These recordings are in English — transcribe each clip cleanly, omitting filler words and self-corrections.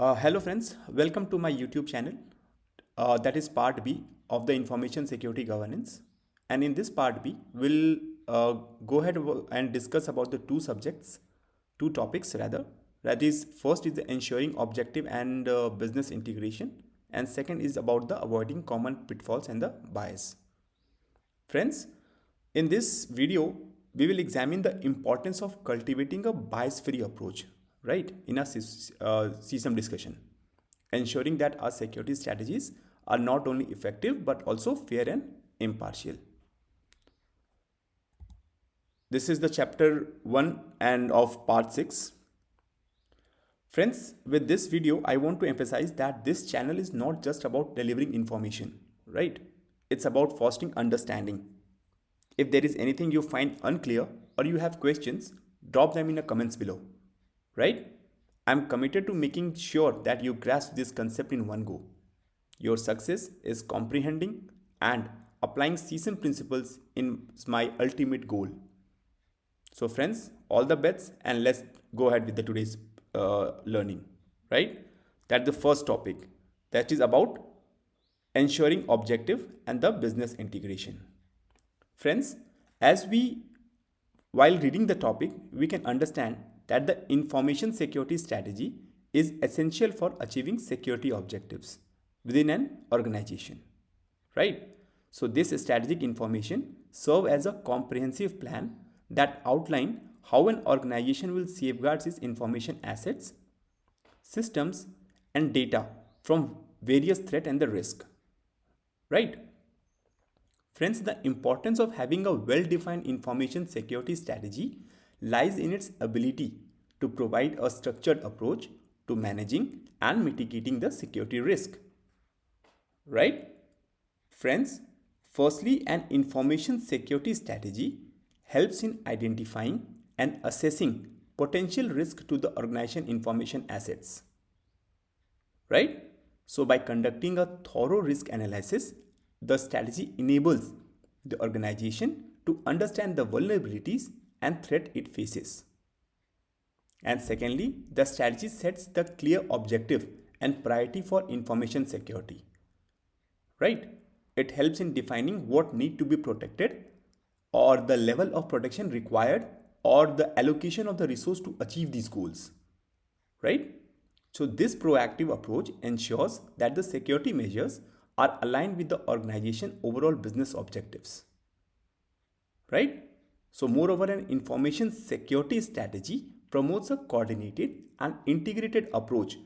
Hello friends, welcome to my YouTube channel. That is part B of the information security governance. And in this part B, we'll go ahead and discuss about the two topics rather. That is, first is the ensuring objective and business integration, and second is about the avoiding common pitfalls and the bias. Friends, in this video, we will examine the importance of cultivating a bias-free approach, right, in a Cism discussion, ensuring that our security strategies are not only effective but also fair and impartial. This is the chapter 1 and of part 6. Friends, with this video, I want to emphasize that this channel is not just about delivering information, right? It's about fostering understanding. If there is anything you find unclear or you have questions, drop them in the comments below, right? I'm committed to making sure that you grasp this concept in one go. Your success is comprehending and applying Cism principles is my ultimate goal. So friends, all the best and let's go ahead with the today's learning, right? That's the first topic, that is about ensuring objective and the business integration. Friends, while reading the topic, we can understand that the information security strategy is essential for achieving security objectives within an organization, right? So this strategic information serves as a comprehensive plan that outline how an organization will safeguard its information assets, systems, and data from various threats and the risk, right? Friends, the importance of having a well-defined information security strategy lies in its ability to provide a structured approach to managing and mitigating the security risk. Right? Friends, firstly, an information security strategy helps in identifying and assessing potential risk to the organization information assets. Right? So by conducting a thorough risk analysis, the strategy enables the organization to understand the vulnerabilities and threat it faces. And secondly, the strategy sets the clear objective and priority for information security. Right? It helps in defining what need to be protected or the level of protection required or the allocation of the resource to achieve these goals. Right? So this proactive approach ensures that the security measures are aligned with the organization overall business objectives. Right? So moreover, an information security strategy promotes a coordinated and integrated approach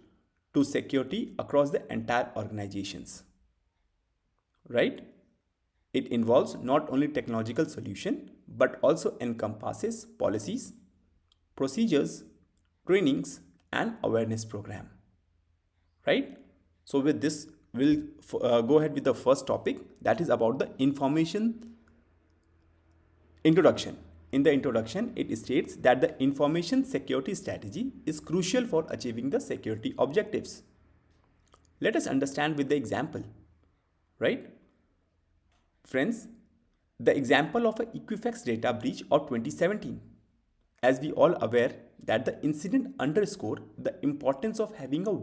to security across the entire organizations. Right? It involves not only technological solution but also encompasses policies, procedures, trainings, and awareness program. Right? So with this, we'll go ahead with the first topic, that is about the information introduction. In the introduction, it states that the information security strategy is crucial for achieving the security objectives. Let us understand with the example, right? Friends, the example of a Equifax data breach of 2017. As we all aware that the incident underscore the importance of having a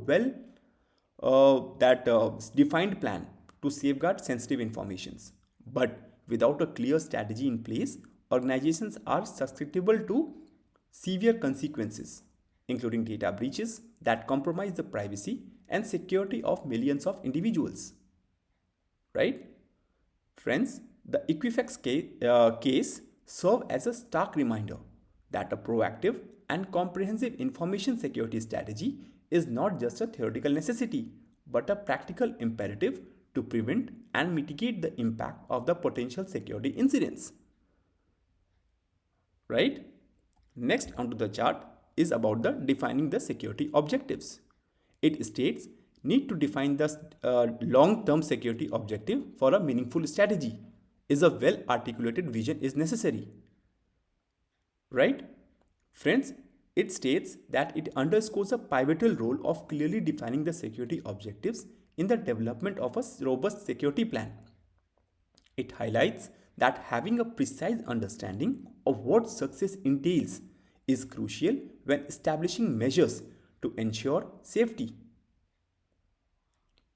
defined plan to safeguard sensitive informations. But without a clear strategy in place, organizations are susceptible to severe consequences, including data breaches that compromise the privacy and security of millions of individuals. Right? Friends, the Equifax case serves as a stark reminder that a proactive and comprehensive information security strategy is not just a theoretical necessity, but a practical imperative to prevent and mitigate the impact of the potential security incidents. Right? Next onto the chart is about the defining the security objectives. It states need to define the long-term security objective for a meaningful strategy. Is a well-articulated vision is necessary. Right? Friends, it states that it underscores a pivotal role of clearly defining the security objectives in the development of a robust security plan. It highlights that having a precise understanding of what success entails is crucial when establishing measures to ensure safety.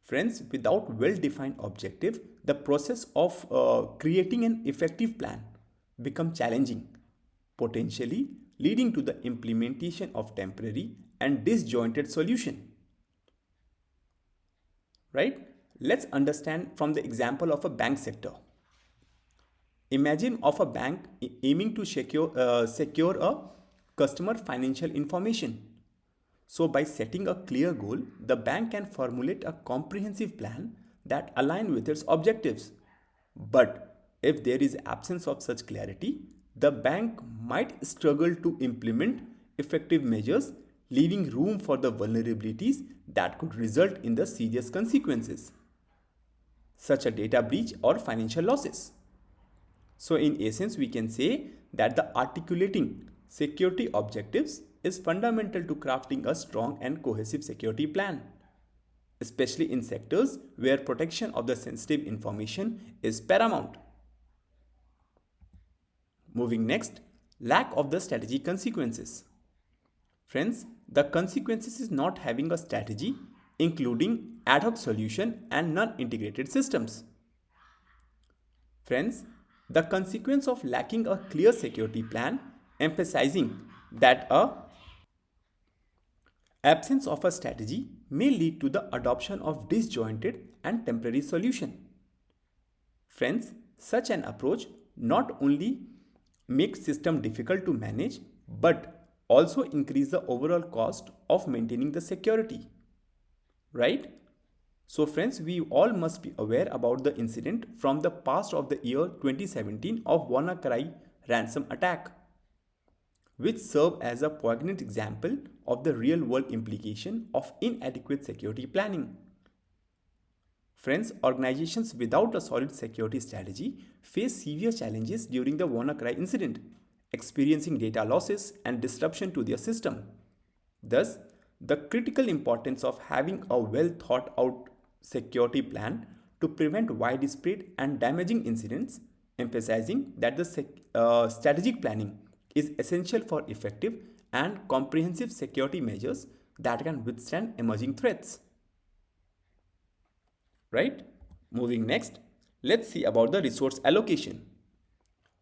Friends, without well-defined objective, the process of creating an effective plan becomes challenging, potentially leading to the implementation of temporary and disjointed solution. Right? Let's understand from the example of a bank sector. Imagine of a bank aiming to secure a customer financial information. So by setting a clear goal, the bank can formulate a comprehensive plan that align with its objectives. But if there is absence of such clarity, the bank might struggle to implement effective measures, leaving room for the vulnerabilities that could result in the serious consequences, such as data breach or financial losses. So in essence, we can say that the articulating security objectives is fundamental to crafting a strong and cohesive security plan, especially in sectors where protection of the sensitive information is paramount. Moving next, lack of the strategy consequences. Friends, the consequences is not having a strategy, including ad hoc solution and non-integrated systems. Friends, the consequence of lacking a clear security plan, emphasizing that a absence of a strategy may lead to the adoption of disjointed and temporary solution. Friends, such an approach not only makes system difficult to manage but also increase the overall cost of maintaining the security. Right? So friends, we all must be aware about the incident from the past of the year 2017 of WannaCry ransom attack, which serve as a poignant example of the real-world implication of inadequate security planning. Friends, organizations without a solid security strategy face severe challenges during the WannaCry incident, experiencing data losses and disruption to their system. Thus, the critical importance of having a well thought out security plan to prevent widespread and damaging incidents, emphasizing that the strategic planning is essential for effective and comprehensive security measures that can withstand emerging threats. Right? Moving next, let's see about the resource allocation.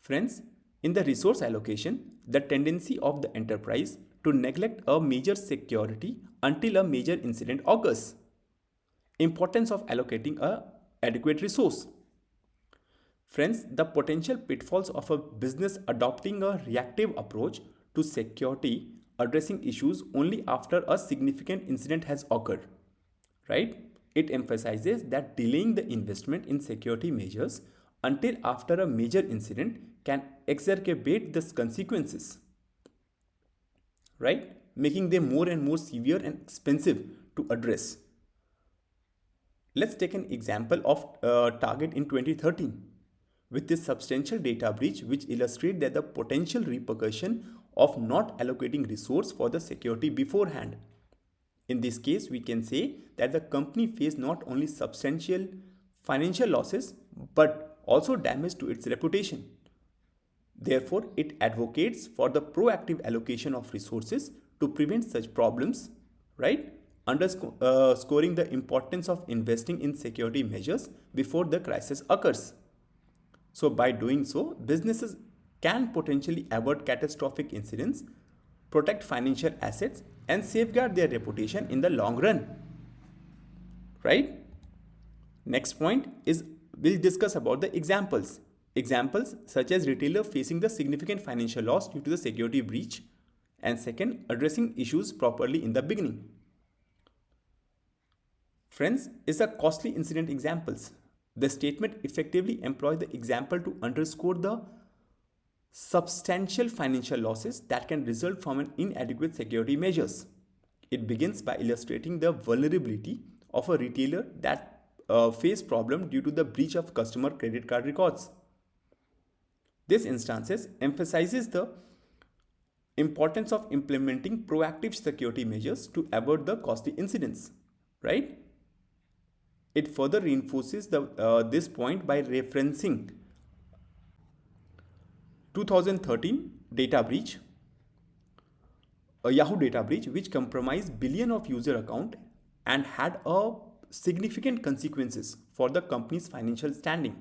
Friends, in the resource allocation, the tendency of the enterprise to neglect a major security until a major incident occurs. Importance of allocating a adequate resource. Friends, the potential pitfalls of a business adopting a reactive approach to security, addressing issues only after a significant incident has occurred. Right? It emphasizes that delaying the investment in security measures until after a major incident can exacerbate the consequences, right? Making them more and more severe and expensive to address. Let's take an example of Target in 2013 with this substantial data breach, which illustrates that the potential repercussion of not allocating resource for the security beforehand. In this case, we can say that the company faced not only substantial financial losses but also damage to its reputation. Therefore, it advocates for the proactive allocation of resources to prevent such problems, right? Underscoring the importance of investing in security measures before the crisis occurs. So, by doing so, businesses can potentially avert catastrophic incidents, protect financial assets, and safeguard their reputation in the long run. Right? Next point is we'll discuss about the examples. Examples such as retailer facing the significant financial loss due to the security breach, and second, addressing issues properly in the beginning. Friends, is a costly incident examples. The statement effectively employs the example to underscore the substantial financial losses that can result from an inadequate security measures. It begins by illustrating the vulnerability of a retailer that face problem due to the breach of customer credit card records. This instances emphasizes the importance of implementing proactive security measures to avoid the costly incidents, right? It further reinforces this point by referencing 2013 data breach, a Yahoo data breach which compromised billion of user account and had a significant consequences for the company's financial standing.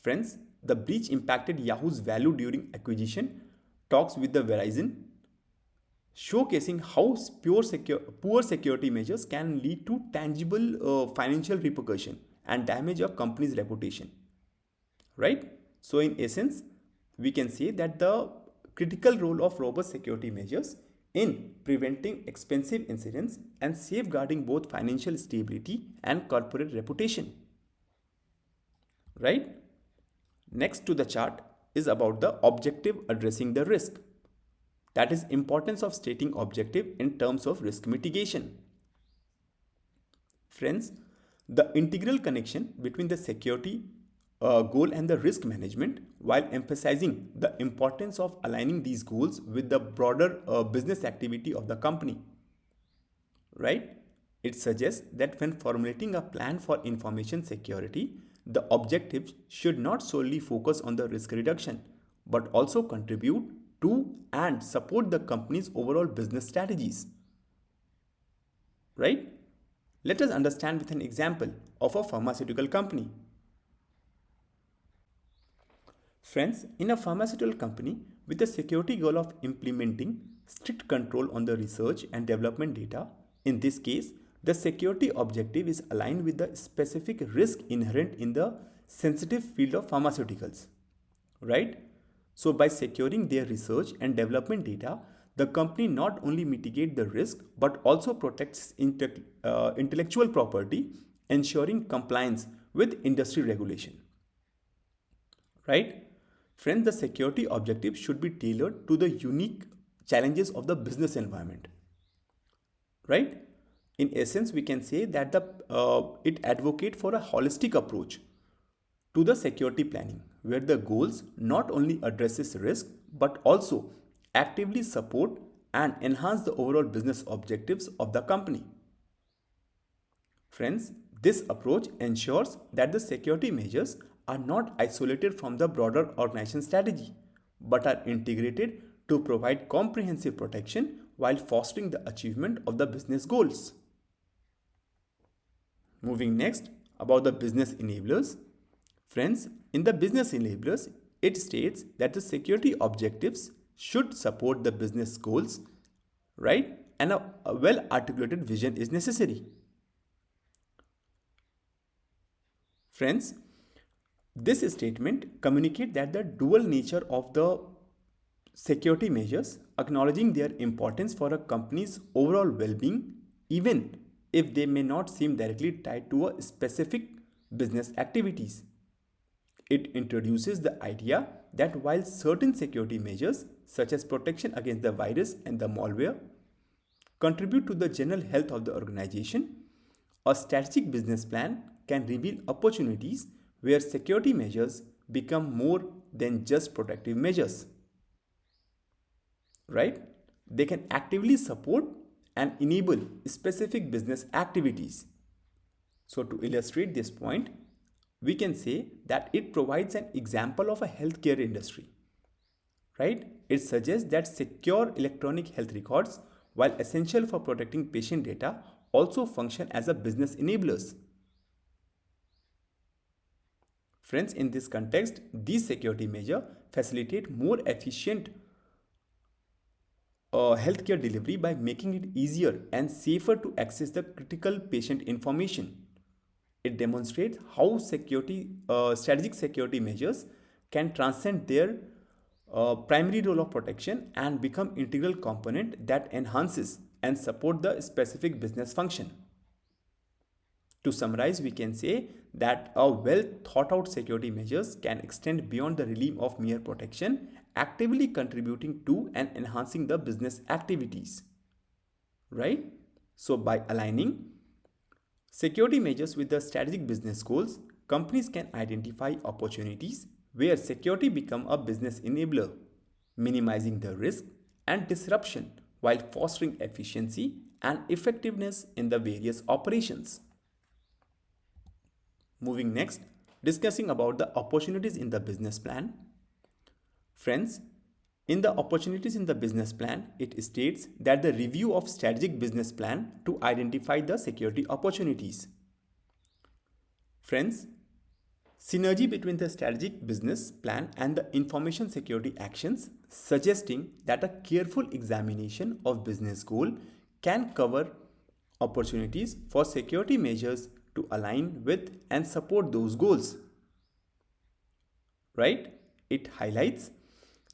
Friends, the breach impacted Yahoo's value during acquisition talks with the Verizon, showcasing how poor security measures can lead to tangible financial repercussion and damage a company's reputation. Right? So, in essence, we can say that the critical role of robust security measures in preventing expensive incidents and safeguarding both financial stability and corporate reputation. Right? Next to the chart is about the objective addressing the risk. That is importance of stating objective in terms of risk mitigation. Friends, the integral connection between the security goal and the risk management, while emphasizing the importance of aligning these goals with the broader business activity of the company. Right? It suggests that when formulating a plan for information security, the objectives should not solely focus on the risk reduction, but also contribute to and support the company's overall business strategies. Right? Let us understand with an example of a pharmaceutical company. Friends, in a pharmaceutical company with the security goal of implementing strict control on the research and development data, in this case, the security objective is aligned with the specific risk inherent in the sensitive field of pharmaceuticals. Right? So, by securing their research and development data, the company not only mitigates the risk but also protects intellectual property, ensuring compliance with industry regulation. Right? Friends, the security objective should be tailored to the unique challenges of the business environment. Right? In essence, we can say that it advocate for a holistic approach to the security planning, where the goals not only addresses risk but also actively support and enhance the overall business objectives of the company. Friends, this approach ensures that the security measures are not isolated from the broader organization strategy, but are integrated to provide comprehensive protection while fostering the achievement of the business goals. Moving next, about the business enablers. Friends, in the business enablers, it states that the security objectives should support the business goals, right? And a well articulated vision is necessary. Friends, this statement communicates that the dual nature of the security measures, acknowledging their importance for a company's overall well-being, even if they may not seem directly tied to a specific business activities. It introduces the idea that while certain security measures, such as protection against the virus and the malware, contribute to the general health of the organization, a strategic business plan can reveal opportunities where security measures become more than just protective measures. Right? They can actively support and enable specific business activities. So, to illustrate this point, we can say that it provides an example of a healthcare industry. Right? It suggests that secure electronic health records, while essential for protecting patient data, also function as a business enablers. Friends, in this context, these security measures facilitate more efficient healthcare delivery by making it easier and safer to access the critical patient information. It demonstrates how strategic security measures can transcend their primary role of protection and become integral component that enhances and support the specific business function. To summarize, we can say that a well thought out security measures can extend beyond the realm of mere protection, actively contributing to and enhancing the business activities. Right? So, by aligning security measures with the strategic business goals, companies can identify opportunities where security become a business enabler, minimizing the risk and disruption while fostering efficiency and effectiveness in the various operations. Moving next, discussing about the opportunities in the business plan. Friends, In the opportunities in the business plan, it states that the review of strategic business plan to identify the security opportunities. Friends, synergy between the strategic business plan and the information security actions, suggesting that a careful examination of business goal can cover opportunities for security measures to align with and support those goals. Right? It highlights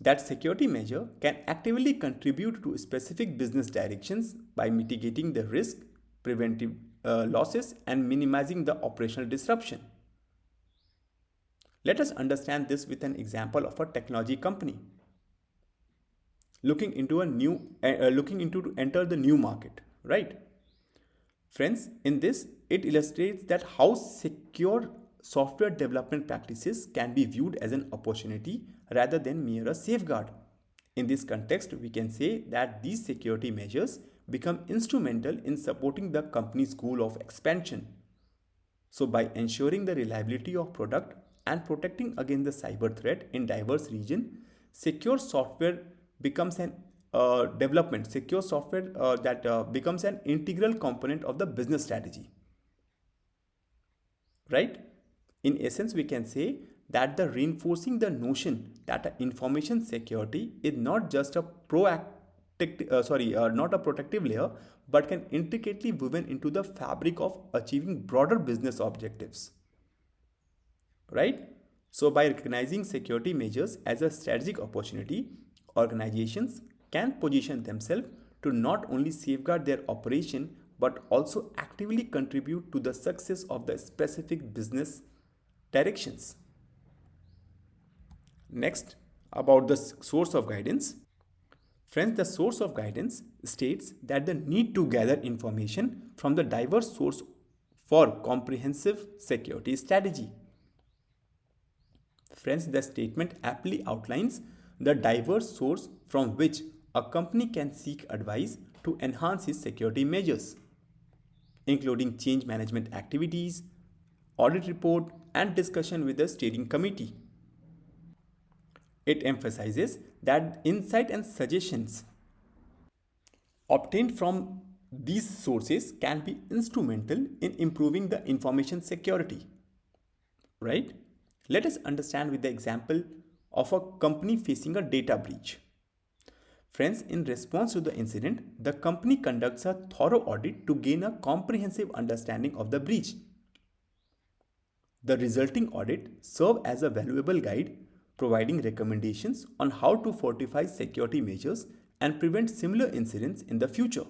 that security measure can actively contribute to specific business directions by mitigating the risk, preventing losses, and minimizing the operational disruption. Let us understand this with an example of a technology company looking into to enter the new market, right? Friends, in this it illustrates that how secure software development practices can be viewed as an opportunity rather than mere a safeguard. In this context, we can say that these security measures become instrumental in supporting the company's goal of expansion. So by ensuring the reliability of product and protecting against the cyber threat in diverse region, secure software becomes an secure software that becomes an integral component of the business strategy. Right? In essence, we can say that the reinforcing the notion that information security is not just a not a protective layer, but can intricately woven into the fabric of achieving broader business objectives. Right? So by recognizing security measures as a strategic opportunity, organizations can position themselves to not only safeguard their operation but also actively contribute to the success of the specific business directions. Next, about the source of guidance. Friends, the source of guidance states that the need to gather information from the diverse source for comprehensive security strategy. Friends, the statement aptly outlines the diverse source from which a company can seek advice to enhance its security measures, including change management activities, audit report, and discussion with the steering committee. It emphasizes that insight and suggestions obtained from these sources can be instrumental in improving the information security. Right? Let us understand with the example of a company facing a data breach. Friends, in response to the incident, the company conducts a thorough audit to gain a comprehensive understanding of the breach. The resulting audit serves as a valuable guide, providing recommendations on how to fortify security measures and prevent similar incidents in the future.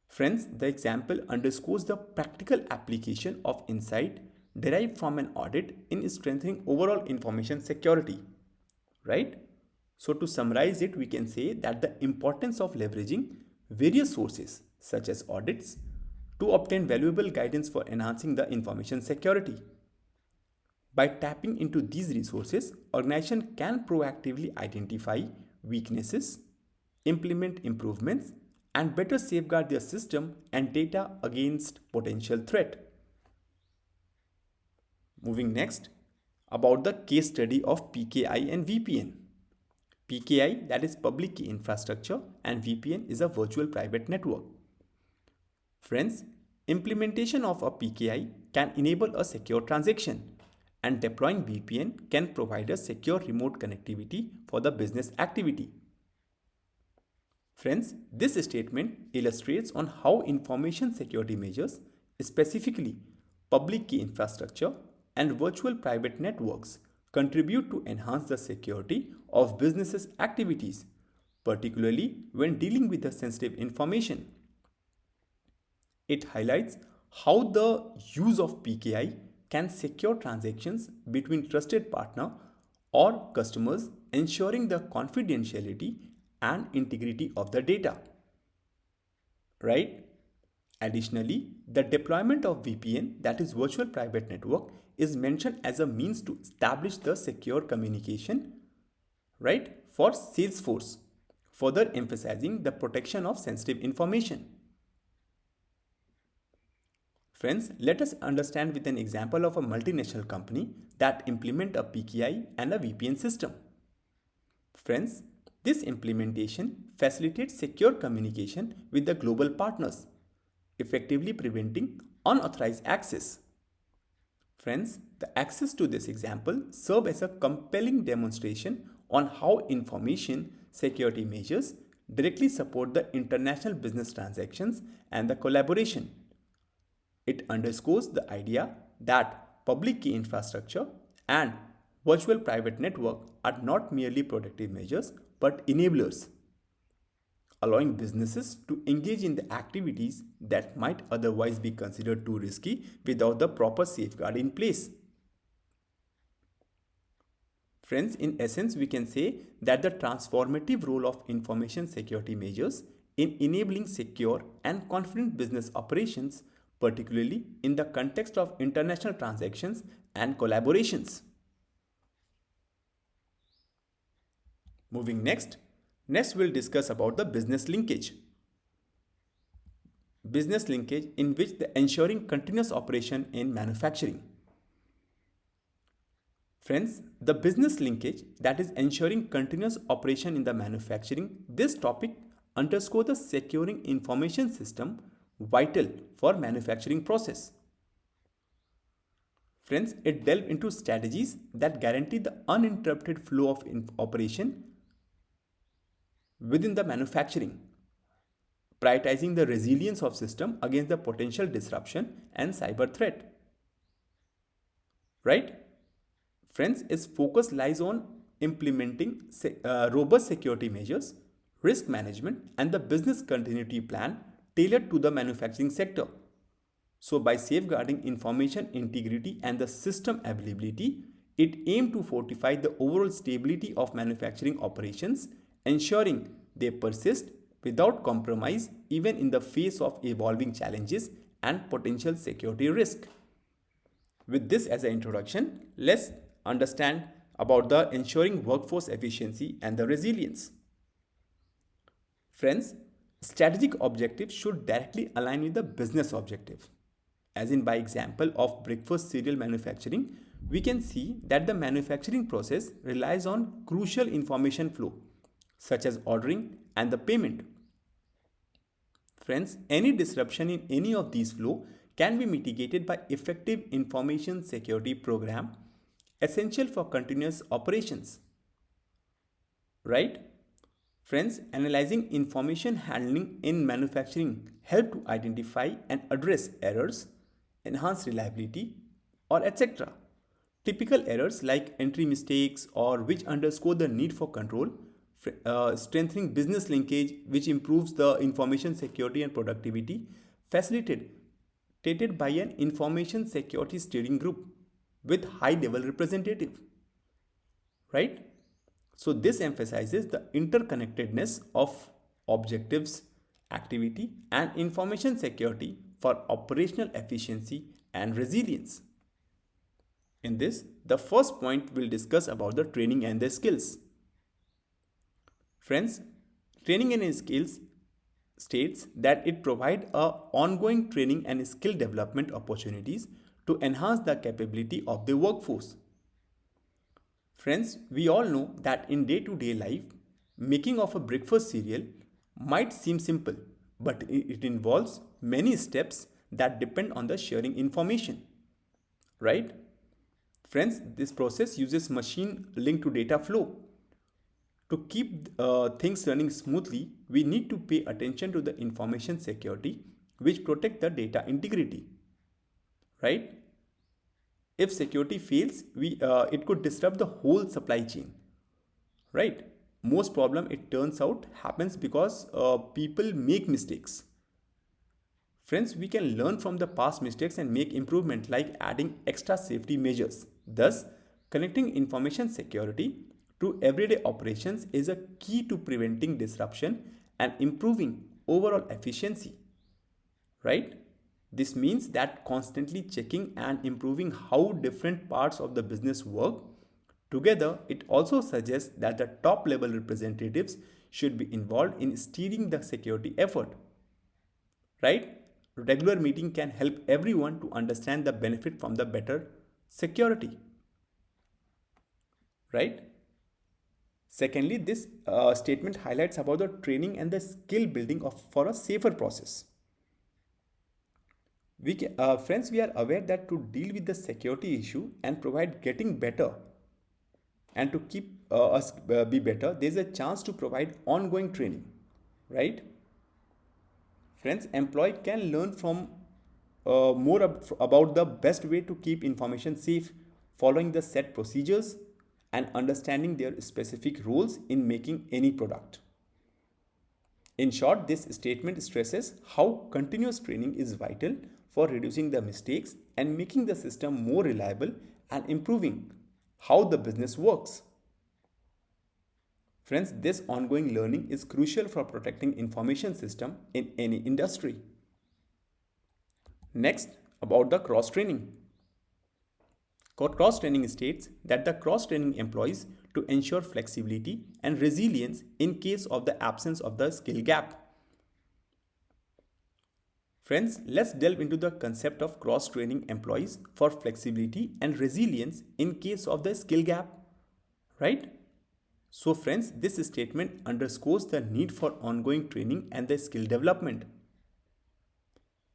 Friends, the example underscores the practical application of insight derived from an audit in strengthening overall information security. Right? So to summarize it, we can say that the importance of leveraging various sources such as audits to obtain valuable guidance for enhancing the information security. By tapping into these resources, organization can proactively identify weaknesses, implement improvements, and better safeguard their system and data against potential threat. Moving next, about the case study of PKI and VPN. PKI, that is public key infrastructure, and VPN is a virtual private network. Friends, implementation of a PKI can enable a secure transaction, and deploying VPN can provide a secure remote connectivity for the business activity. Friends, this statement illustrates on how information security measures, specifically public key infrastructure and virtual private networks, contribute to enhance the security of businesses' activities, particularly when dealing with the sensitive information. It highlights how the use of PKI can secure transactions between trusted partner or customers, ensuring the confidentiality and integrity of the data. Right? Additionally, the deployment of VPN, that is virtual private network, is mentioned as a means to establish the secure communication, right, for Salesforce, further emphasizing the protection of sensitive information. Friends, let us understand with an example of a multinational company that implement a PKI and a VPN system. Friends, this implementation facilitates secure communication with the global partners, effectively preventing unauthorized access. Friends, the access to this example serve as a compelling demonstration on how information security measures directly support the international business transactions and the collaboration. It underscores the idea that public key infrastructure and virtual private network are not merely protective measures but enablers, allowing businesses to engage in the activities that might otherwise be considered too risky without the proper safeguard in place. Friends, in essence, we can say that the transformative role of information security measures in enabling secure and confident business operations, particularly in the context of international transactions and collaborations. Moving next we'll discuss about the business linkage. Business linkage in which the ensuring continuous operation in manufacturing. Friends, the business linkage that is ensuring continuous operation in the manufacturing, this topic underscores the securing information system vital for manufacturing process. Friends, it delves into strategies that guarantee the uninterrupted flow of operation within the manufacturing, prioritizing the resilience of system against the potential disruption and cyber threat. Right? Friends, its focus lies on implementing robust security measures, risk management, and the business continuity plan tailored to the manufacturing sector. So, by safeguarding information integrity and the system availability, it aimed to fortify the overall stability of manufacturing operations, ensuring they persist without compromise even in the face of evolving challenges and potential security risk. With this as an introduction, let's understand about the ensuring workforce efficiency and the resilience. Friends, strategic objectives should directly align with the business objective. As in by example of breakfast cereal manufacturing, we can see that the manufacturing process relies on crucial information flow such as ordering and the payment. Friends, any disruption in any of these flow can be mitigated by effective information security program essential for continuous operations. Right? Friends, analyzing information handling in manufacturing help to identify and address errors, enhance reliability, or etc. Typical errors like entry mistakes or which underscore the need for control, strengthening business linkage which improves the information security and productivity, facilitated by an information security steering group with high level representative. Right? So this emphasizes the interconnectedness of objectives, activity, and information security for operational efficiency and resilience. In this, the first point we'll discuss about the training and the skills. Friends, training and skills states that it provides ongoing training and skill development opportunities to enhance the capability of the workforce. Friends, we all know that in day-to-day life, making of a breakfast cereal might seem simple, but it involves many steps that depend on the sharing information, right? Friends, this process uses machine linked to data flow. To keep things running smoothly, we need to pay attention to the information security which protect the data integrity, right? If security fails, it could disrupt the whole supply chain, right? Most problem it turns out happens because people make mistakes. Friends, we can learn from the past mistakes and make improvement like adding extra safety measures. Thus, connecting information security to everyday operations is a key to preventing disruption and improving overall efficiency, right? This means that constantly checking and improving how different parts of the business work together. It also suggests that the top level representatives should be involved in steering the security effort, right? Regular meeting can help everyone to understand the benefit from the better security, right? Secondly, this statement highlights about the training and the skill building for a safer process. Friends, we are aware that to deal with the security issue and provide getting better and to keep us be better, there's a chance to provide ongoing training, right? Friends, employee can learn from about the best way to keep information safe, following the set procedures and understanding their specific roles in making any product. In short, this statement stresses how continuous training is vital for reducing the mistakes and making the system more reliable and improving how the business works. Friends, this ongoing learning is crucial for protecting information system in any industry. Next, about the cross training. Cross training states that the cross training employs to ensure flexibility and resilience in case of the absence of the skill gap. Friends, let's delve into the concept of cross training employees for flexibility and resilience in case of the skill gap, right? So friends, this statement underscores the need for ongoing training and the skill development.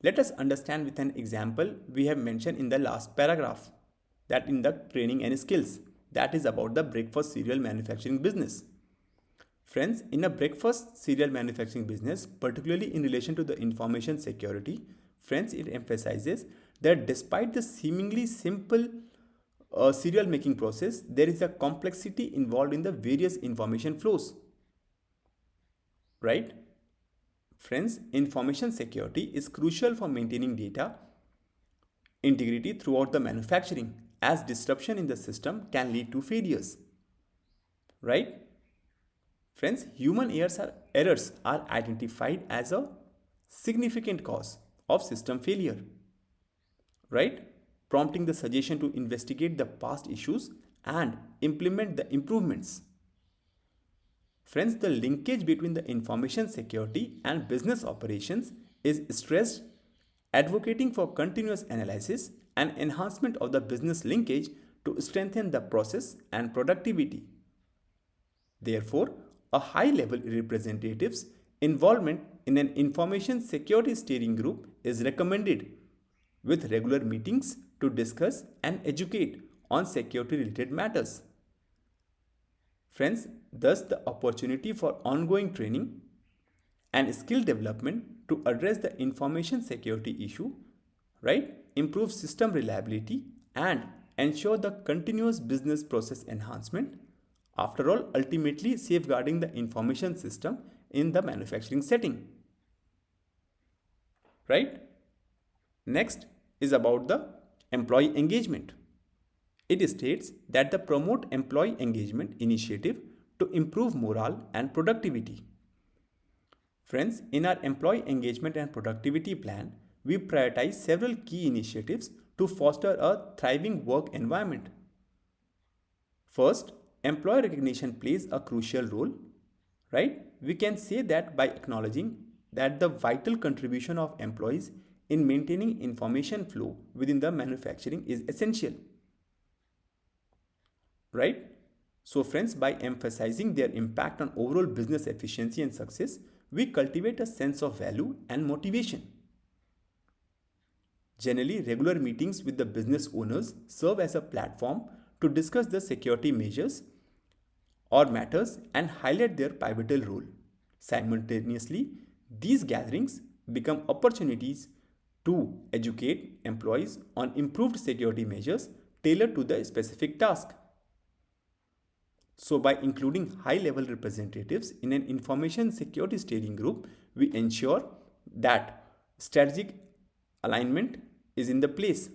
Let us understand with an example we have mentioned in the last paragraph, that in the training and skills, that is about the breakfast cereal manufacturing business. Friends, in a breakfast cereal manufacturing business, particularly in relation to the information security, friends, it emphasizes that despite the seemingly simple cereal making process, there is a complexity involved in the various information flows, right? Friends, information security is crucial for maintaining data integrity throughout the manufacturing, as disruption in the system can lead to failures, right? Friends, human errors are identified as a significant cause of system failure, right? Prompting the suggestion to investigate the past issues and implement the improvements. Friends, the linkage between the information security and business operations is stressed, advocating for continuous analysis and enhancement of the business linkage to strengthen the process and productivity. Therefore, a high-level representative's involvement in an information security steering group is recommended, with regular meetings to discuss and educate on security-related matters. Friends, thus the opportunity for ongoing training and skill development to address the information security issue, right, improve system reliability and ensure the continuous business process enhancement, after all ultimately safeguarding the information system in the manufacturing setting, right? Next is about the employee engagement. It states that the promote employee engagement initiative to improve morale and productivity. Friends, in our employee engagement and productivity plan, we prioritize several key initiatives to foster a thriving work environment. First, employee recognition plays a crucial role, right? We can say that by acknowledging that the vital contribution of employees in maintaining information flow within the manufacturing is essential, right? So friends, by emphasizing their impact on overall business efficiency and success, we cultivate a sense of value and motivation. Generally, regular meetings with the business owners serve as a platform to discuss the security measures or matters and highlight their pivotal role. Simultaneously, these gatherings become opportunities to educate employees on improved security measures tailored to the specific task. So, by including high-level representatives in an information security steering group, we ensure that strategic alignment is in the place.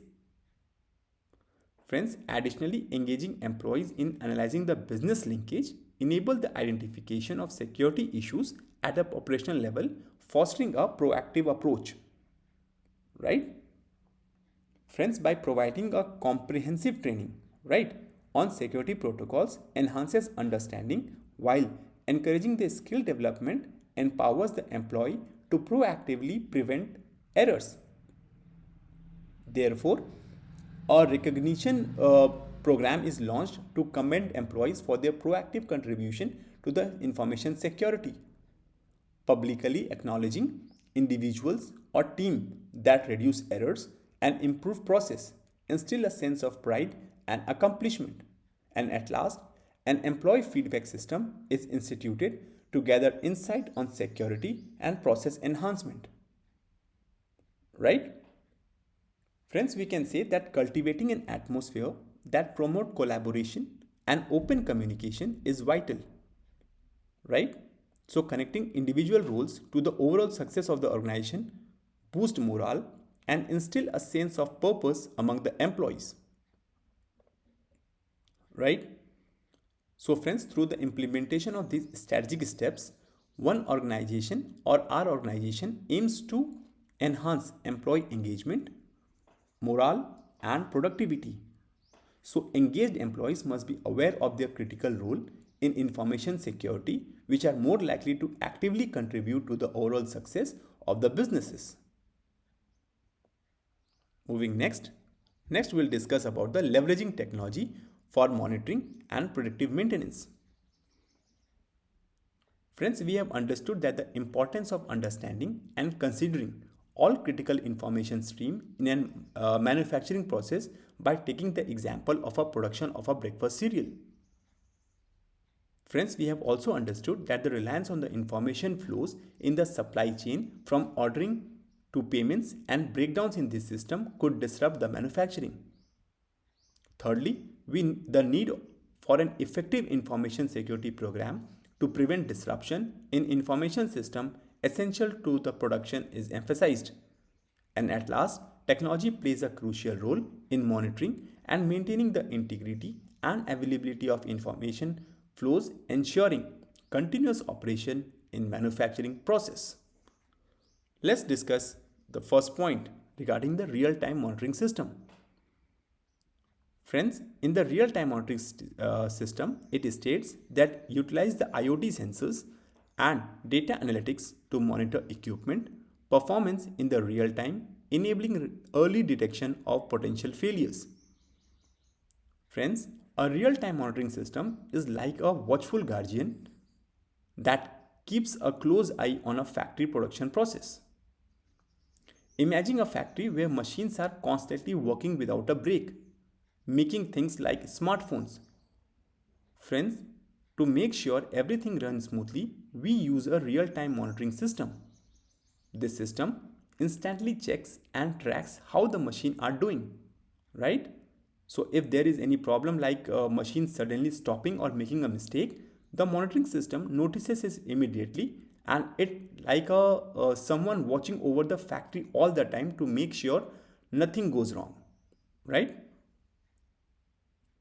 Friends, additionally, engaging employees in analyzing the business linkage enable the identification of security issues at a operational level, fostering a proactive approach, right? Friends, by providing a comprehensive training, right, on security protocols enhances understanding while encouraging the skill development empowers the employee to proactively prevent errors. Therefore, a recognition program is launched to commend employees for their proactive contribution to the information security, publicly acknowledging individuals or team that reduce errors and improve process, instill a sense of pride and accomplishment. And at last, an employee feedback system is instituted to gather insight on security and process enhancement. Right? Friends, we can say that cultivating an atmosphere that promotes collaboration and open communication is vital. Right? So connecting individual roles to the overall success of the organization boost morale and instill a sense of purpose among the employees. Right? So friends, through the implementation of these strategic steps, one organization or our organization aims to enhance employee engagement, morale and productivity. So engaged employees must be aware of their critical role in information security, which are more likely to actively contribute to the overall success of the businesses. Moving next we'll discuss about the leveraging technology for monitoring and predictive maintenance. Friends, we have understood that the importance of understanding and considering all critical information stream in a manufacturing process by taking the example of a production of a breakfast cereal. Friends, we have also understood that the reliance on the information flows in the supply chain from ordering to payments and breakdowns in this system could disrupt the manufacturing. Thirdly, the need for an effective information security program to prevent disruption in information system essential to the production is emphasized. And at last, technology plays a crucial role in monitoring and maintaining the integrity and availability of information flows, ensuring continuous operation in manufacturing process. Let's discuss the first point regarding the real-time monitoring system. Friends, in the real-time monitoring system, it states that utilize the IoT sensors and data analytics to monitor equipment performance in the real time, enabling early detection of potential failures. Friends, a real-time monitoring system is like a watchful guardian that keeps a close eye on a factory production process. Imagine a factory where machines are constantly working without a break, making things like smartphones. Friends, to make sure everything runs smoothly, we use a real-time monitoring system. This system instantly checks and tracks how the machine are doing, right? So if there is any problem like a machine suddenly stopping or making a mistake, the monitoring system notices it immediately, and it like someone watching over the factory all the time to make sure nothing goes wrong, right?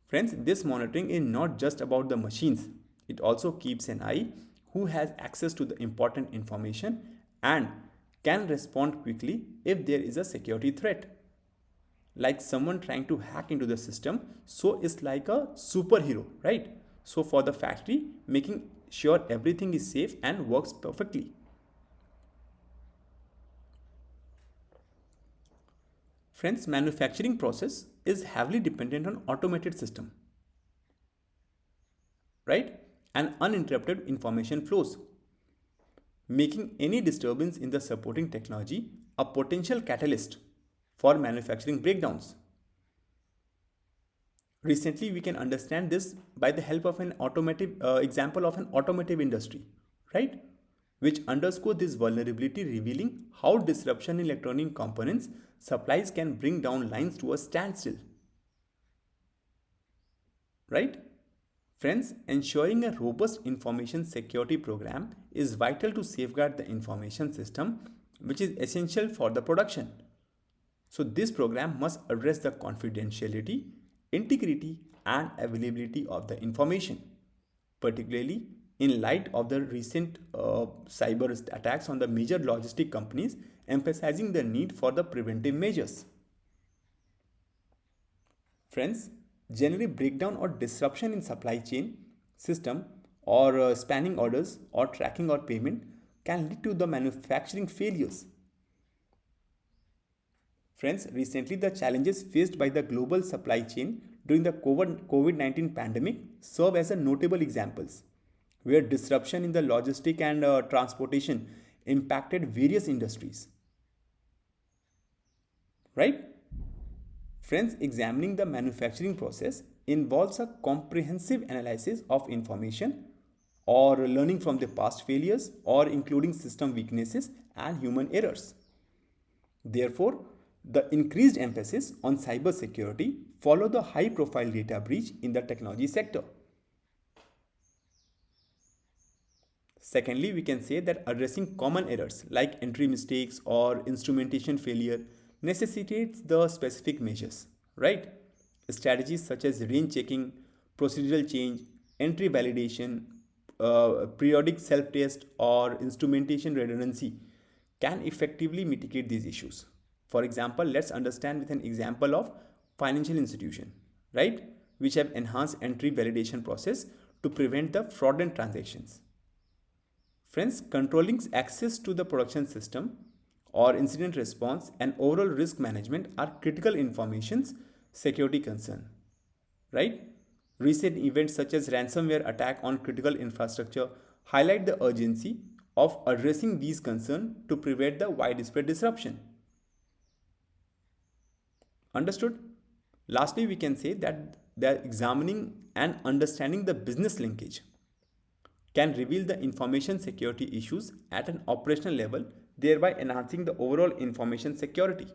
Friends, this monitoring is not just about the machines. It also keeps an eye who has access to the important information and can respond quickly if there is a security threat. Like someone trying to hack into the system, so it's like a superhero, right? So for the factory, making sure everything is safe and works perfectly. Friends, manufacturing process is heavily dependent on automated system, right? And uninterrupted information flows, making any disturbance in the supporting technology a potential catalyst for manufacturing breakdowns. Recently, we can understand this by the help of an automotive example of an automotive industry, right? Which underscore this vulnerability, revealing how disruption in electronic components supplies can bring down lines to a standstill, right? Friends, ensuring a robust information security program is vital to safeguard the information system, which is essential for the production. So this program must address the confidentiality, integrity, and availability of the information, particularly in light of the recent cyber attacks on the major logistic companies, emphasizing the need for the preventive measures. Friends, generally breakdown or disruption in supply chain system or spanning orders or tracking or payment can lead to the manufacturing failures. Friends, recently the challenges faced by the global supply chain during the COVID-19 pandemic serve as a notable examples where disruption in the logistic and transportation impacted various industries, right? Friends, examining the manufacturing process involves a comprehensive analysis of information or learning from the past failures or including system weaknesses and human errors. Therefore, the increased emphasis on cybersecurity follow the high profile data breach in the technology sector. Secondly, we can say that addressing common errors like entry mistakes or instrumentation failure necessitates the specific measures, right? Strategies such as range checking, procedural change, entry validation, periodic self test, or instrumentation redundancy can effectively mitigate these issues. For example, let's understand with an example of financial institution, right? Which have enhanced entry validation process to prevent the fraudulent transactions. Friends, controlling access to the production system or incident response and overall risk management are critical information's security concern, right? Recent events such as ransomware attack on critical infrastructure highlight the urgency of addressing these concerns to prevent the widespread disruption. Understood? Lastly, we can say that the examining and understanding the business linkage can reveal the information security issues at an operational level, thereby enhancing the overall information security.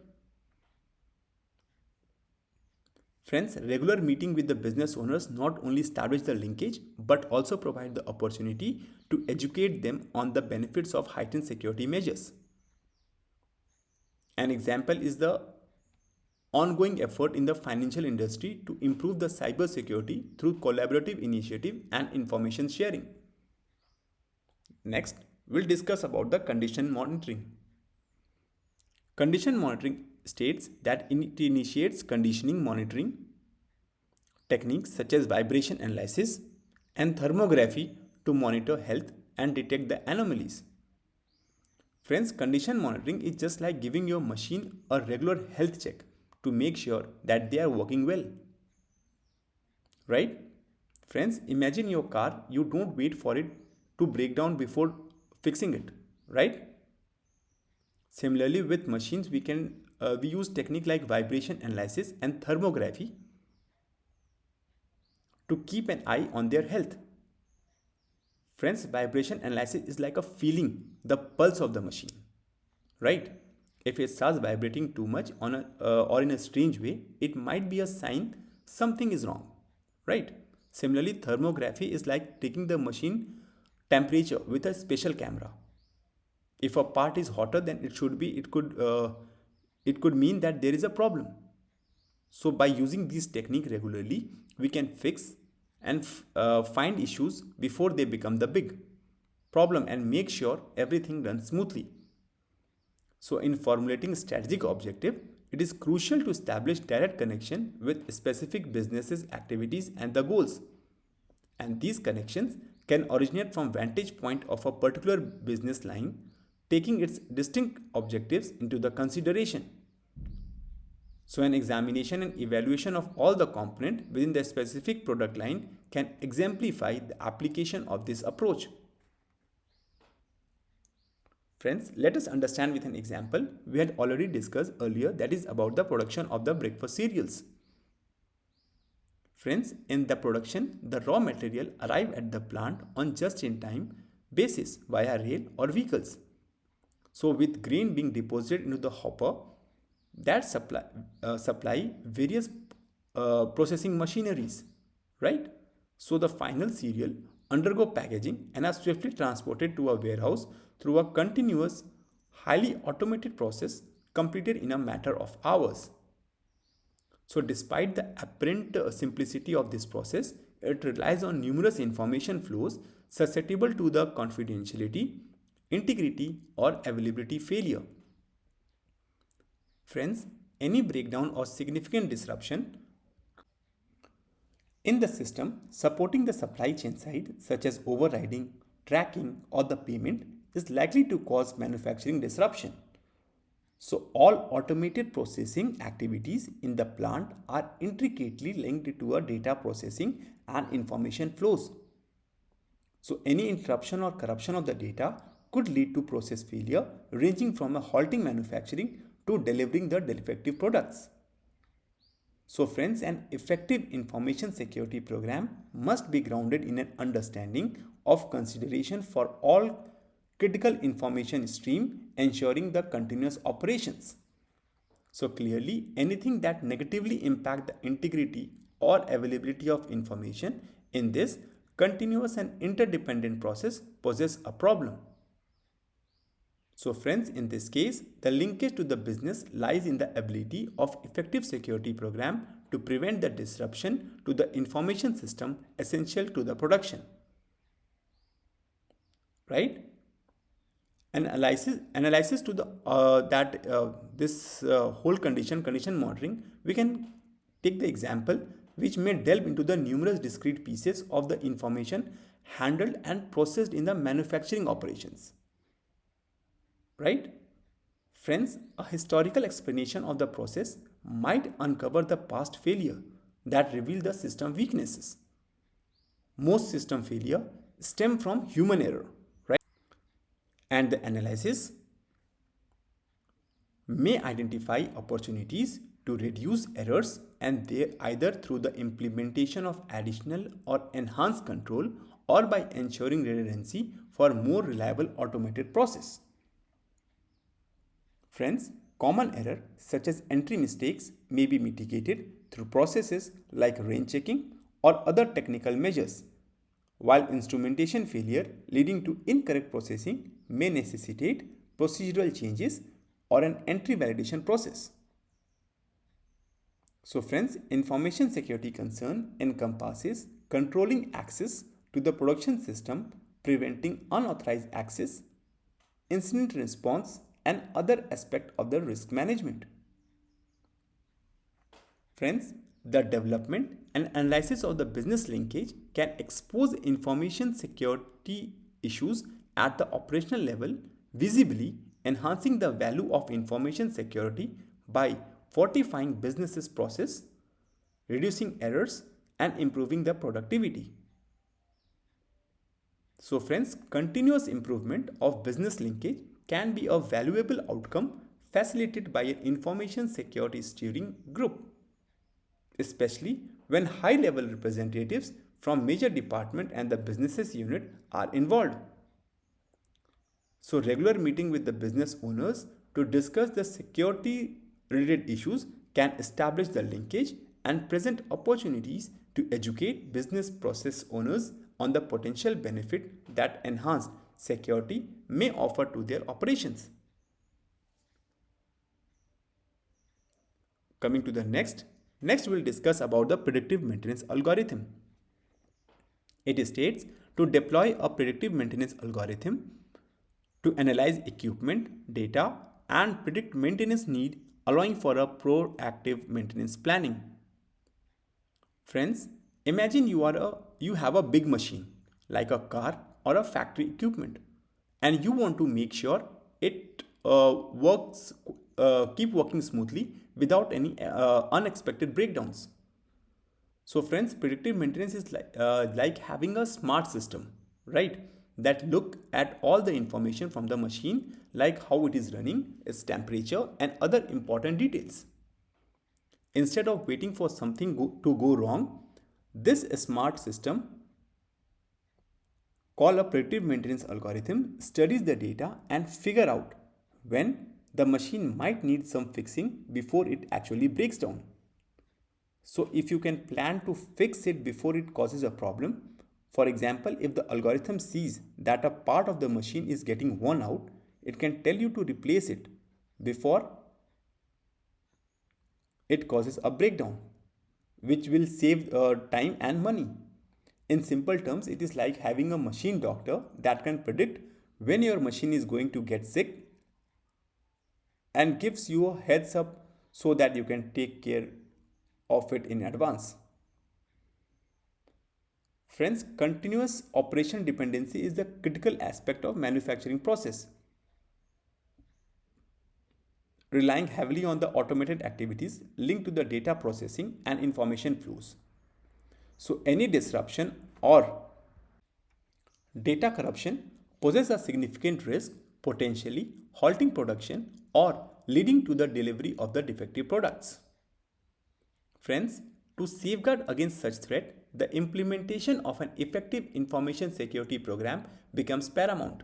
Friends, regular meeting with the business owners not only establish the linkage but also provide the opportunity to educate them on the benefits of heightened security measures. An example is the ongoing effort in the financial industry to improve the cyber security through collaborative initiative and information sharing. Next, we'll discuss about the condition monitoring. Condition monitoring states that it initiates conditioning monitoring techniques such as vibration analysis and thermography to monitor health and detect the anomalies. Friends, condition monitoring is just like giving your machine a regular health check to make sure that they are working well. Right? Friends, imagine your car, you don't wait for it to break down before fixing it, right? Similarly, with machines, we use technique like vibration analysis and thermography to keep an eye on their health. Friends, vibration analysis is like a feeling the pulse of the machine, right? If it starts vibrating too much or in a strange way, it might be a sign something is wrong, right? Similarly, thermography is like taking the machine temperature with a special camera. If a part is hotter than it should be, it could mean that there is a problem. So by using this technique regularly, we can fix and find issues before they become the big problem and make sure everything runs smoothly. So in formulating strategic objective, it is crucial to establish direct connection with specific businesses activities and the goals. And these connections can originate from vantage point of a particular business line, taking its distinct objectives into the consideration. So an examination and evaluation of all the components within the specific product line can exemplify the application of this approach. Friends, let us understand with an example we had already discussed earlier, that is about the production of the breakfast cereals. Friends, in the production, the raw material arrive at the plant on just-in-time basis via rail or vehicles. So with grain being deposited into the hopper, that supply various processing machineries, right? So the final cereal undergo packaging and are swiftly transported to a warehouse through a continuous, highly automated process completed in a matter of hours. So despite the apparent simplicity of this process, it relies on numerous information flows susceptible to the confidentiality, integrity, or availability failure. Friends, any breakdown or significant disruption in the system supporting the supply chain side, such as overriding, tracking, or the payment, is likely to cause manufacturing disruption. So all automated processing activities in the plant are intricately linked to a data processing and information flows. So any interruption or corruption of the data could lead to process failure, ranging from a halting manufacturing to delivering the defective products. So friends, an effective information security program must be grounded in an understanding of consideration for all critical information stream, ensuring the continuous operations. So clearly, anything that negatively impact the integrity or availability of information in this continuous and interdependent process poses a problem. So friends, in this case, the linkage to the business lies in the ability of effective security program to prevent the disruption to the information system essential to the production. Right? Analysis to the that this whole condition monitoring, we can take the example which may delve into the numerous discrete pieces of the information handled and processed in the manufacturing operations. Right? Friends, a historical explanation of the process might uncover the past failure that reveal the system weaknesses. Most system failure stem from human error, right? And the analysis may identify opportunities to reduce errors, and they either through the implementation of additional or enhanced control or by ensuring redundancy for more reliable automated process. Friends, common error such as entry mistakes may be mitigated through processes like rain checking or other technical measures, while instrumentation failure leading to incorrect processing may necessitate procedural changes or an entry validation process. So friends, information security concern encompasses controlling access to the production system, preventing unauthorized access, incident response, and other aspect of the risk management. Friends, the development and analysis of the business linkage can expose information security issues at the operational level, visibly enhancing the value of information security by fortifying business's process, reducing errors, and improving the productivity. So friends, continuous improvement of business linkage can be a valuable outcome facilitated by an information security steering group, especially when high level representatives from major department and the businesses unit are involved. So regular meeting with the business owners to discuss the security related issues can establish the linkage and present opportunities to educate business process owners on the potential benefit that enhanced security may offer to their operations. Coming to the next we'll discuss about the predictive maintenance algorithm. It states to deploy a predictive maintenance algorithm to analyze equipment, data, and predict maintenance need, allowing for a proactive maintenance planning. Friends, imagine you have a big machine like a car or a factory equipment, and you want to make sure it works keep working smoothly without any unexpected breakdowns. So friends, predictive maintenance is like having a smart system, right? That look at all the information from the machine, like how it is running, its temperature, and other important details. Instead of waiting for something to go wrong, this smart system called a predictive maintenance algorithm studies the data and figure out when the machine might need some fixing before it actually breaks down. So if you can plan to fix it before it causes a problem, for example, if the algorithm sees that a part of the machine is getting worn out, it can tell you to replace it before it causes a breakdown, which will save time and money. In simple terms, it is like having a machine doctor that can predict when your machine is going to get sick and gives you a heads up so that you can take care of it in advance. Friends, continuous operation dependency is the critical aspect of manufacturing process. relying heavily on the automated activities linked to the data processing and information flows. So any disruption or data corruption poses a significant risk, potentially halting production or leading to the delivery of the defective products. Friends, to safeguard against such threat, the implementation of an effective information security program becomes paramount.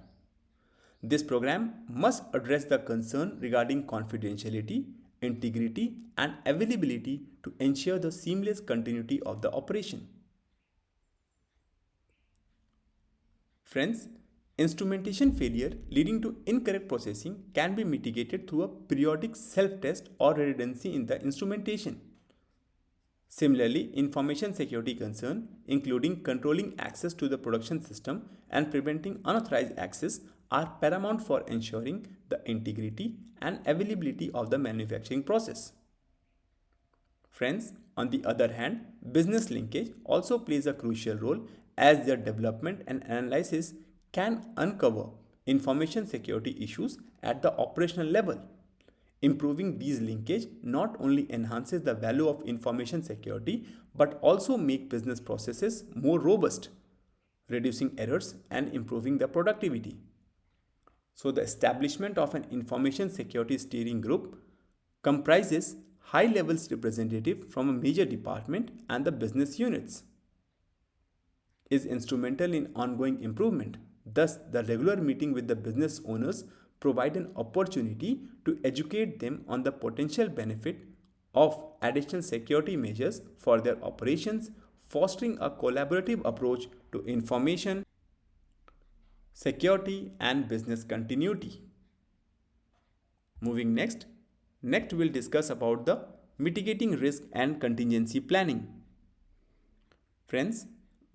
This program must address the concern regarding confidentiality, integrity, and availability to ensure the seamless continuity of the operation. Friends, instrumentation failure leading to incorrect processing can be mitigated through a periodic self-test or redundancy in the instrumentation. Similarly, information security concern, including controlling access to the production system and preventing unauthorized access, are paramount for ensuring the integrity and availability of the manufacturing process. Friends, on the other hand, business linkage also plays a crucial role as their development and analysis can uncover information security issues at the operational level. Improving these linkage not only enhances the value of information security but also make business processes more robust, reducing errors and improving the productivity. So the establishment of an information security steering group comprises high levels representative from a major department and the business units is instrumental in ongoing improvement. Thus, the regular meeting with the business owners provide an opportunity to educate them on the potential benefit of additional security measures for their operations, fostering a collaborative approach to information security and business continuity. Moving next we'll discuss about the mitigating risk and contingency planning. Friends,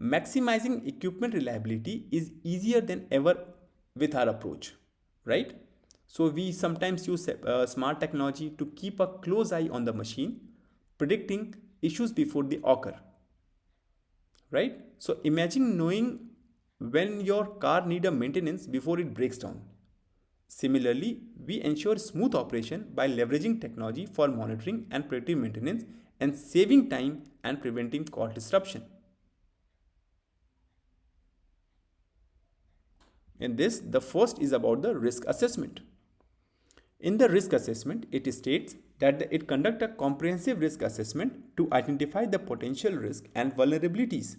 maximizing equipment reliability is easier than ever with our approach, right? So we sometimes use smart technology to keep a close eye on the machine, predicting issues before they occur, right? So imagine knowing when your car needs a maintenance before it breaks down. Similarly, we ensure smooth operation by leveraging technology for monitoring and predictive maintenance and saving time and preventing cost disruption. In this, the first is about the risk assessment. In the risk assessment, it states that it conducts a comprehensive risk assessment to identify the potential risk and vulnerabilities.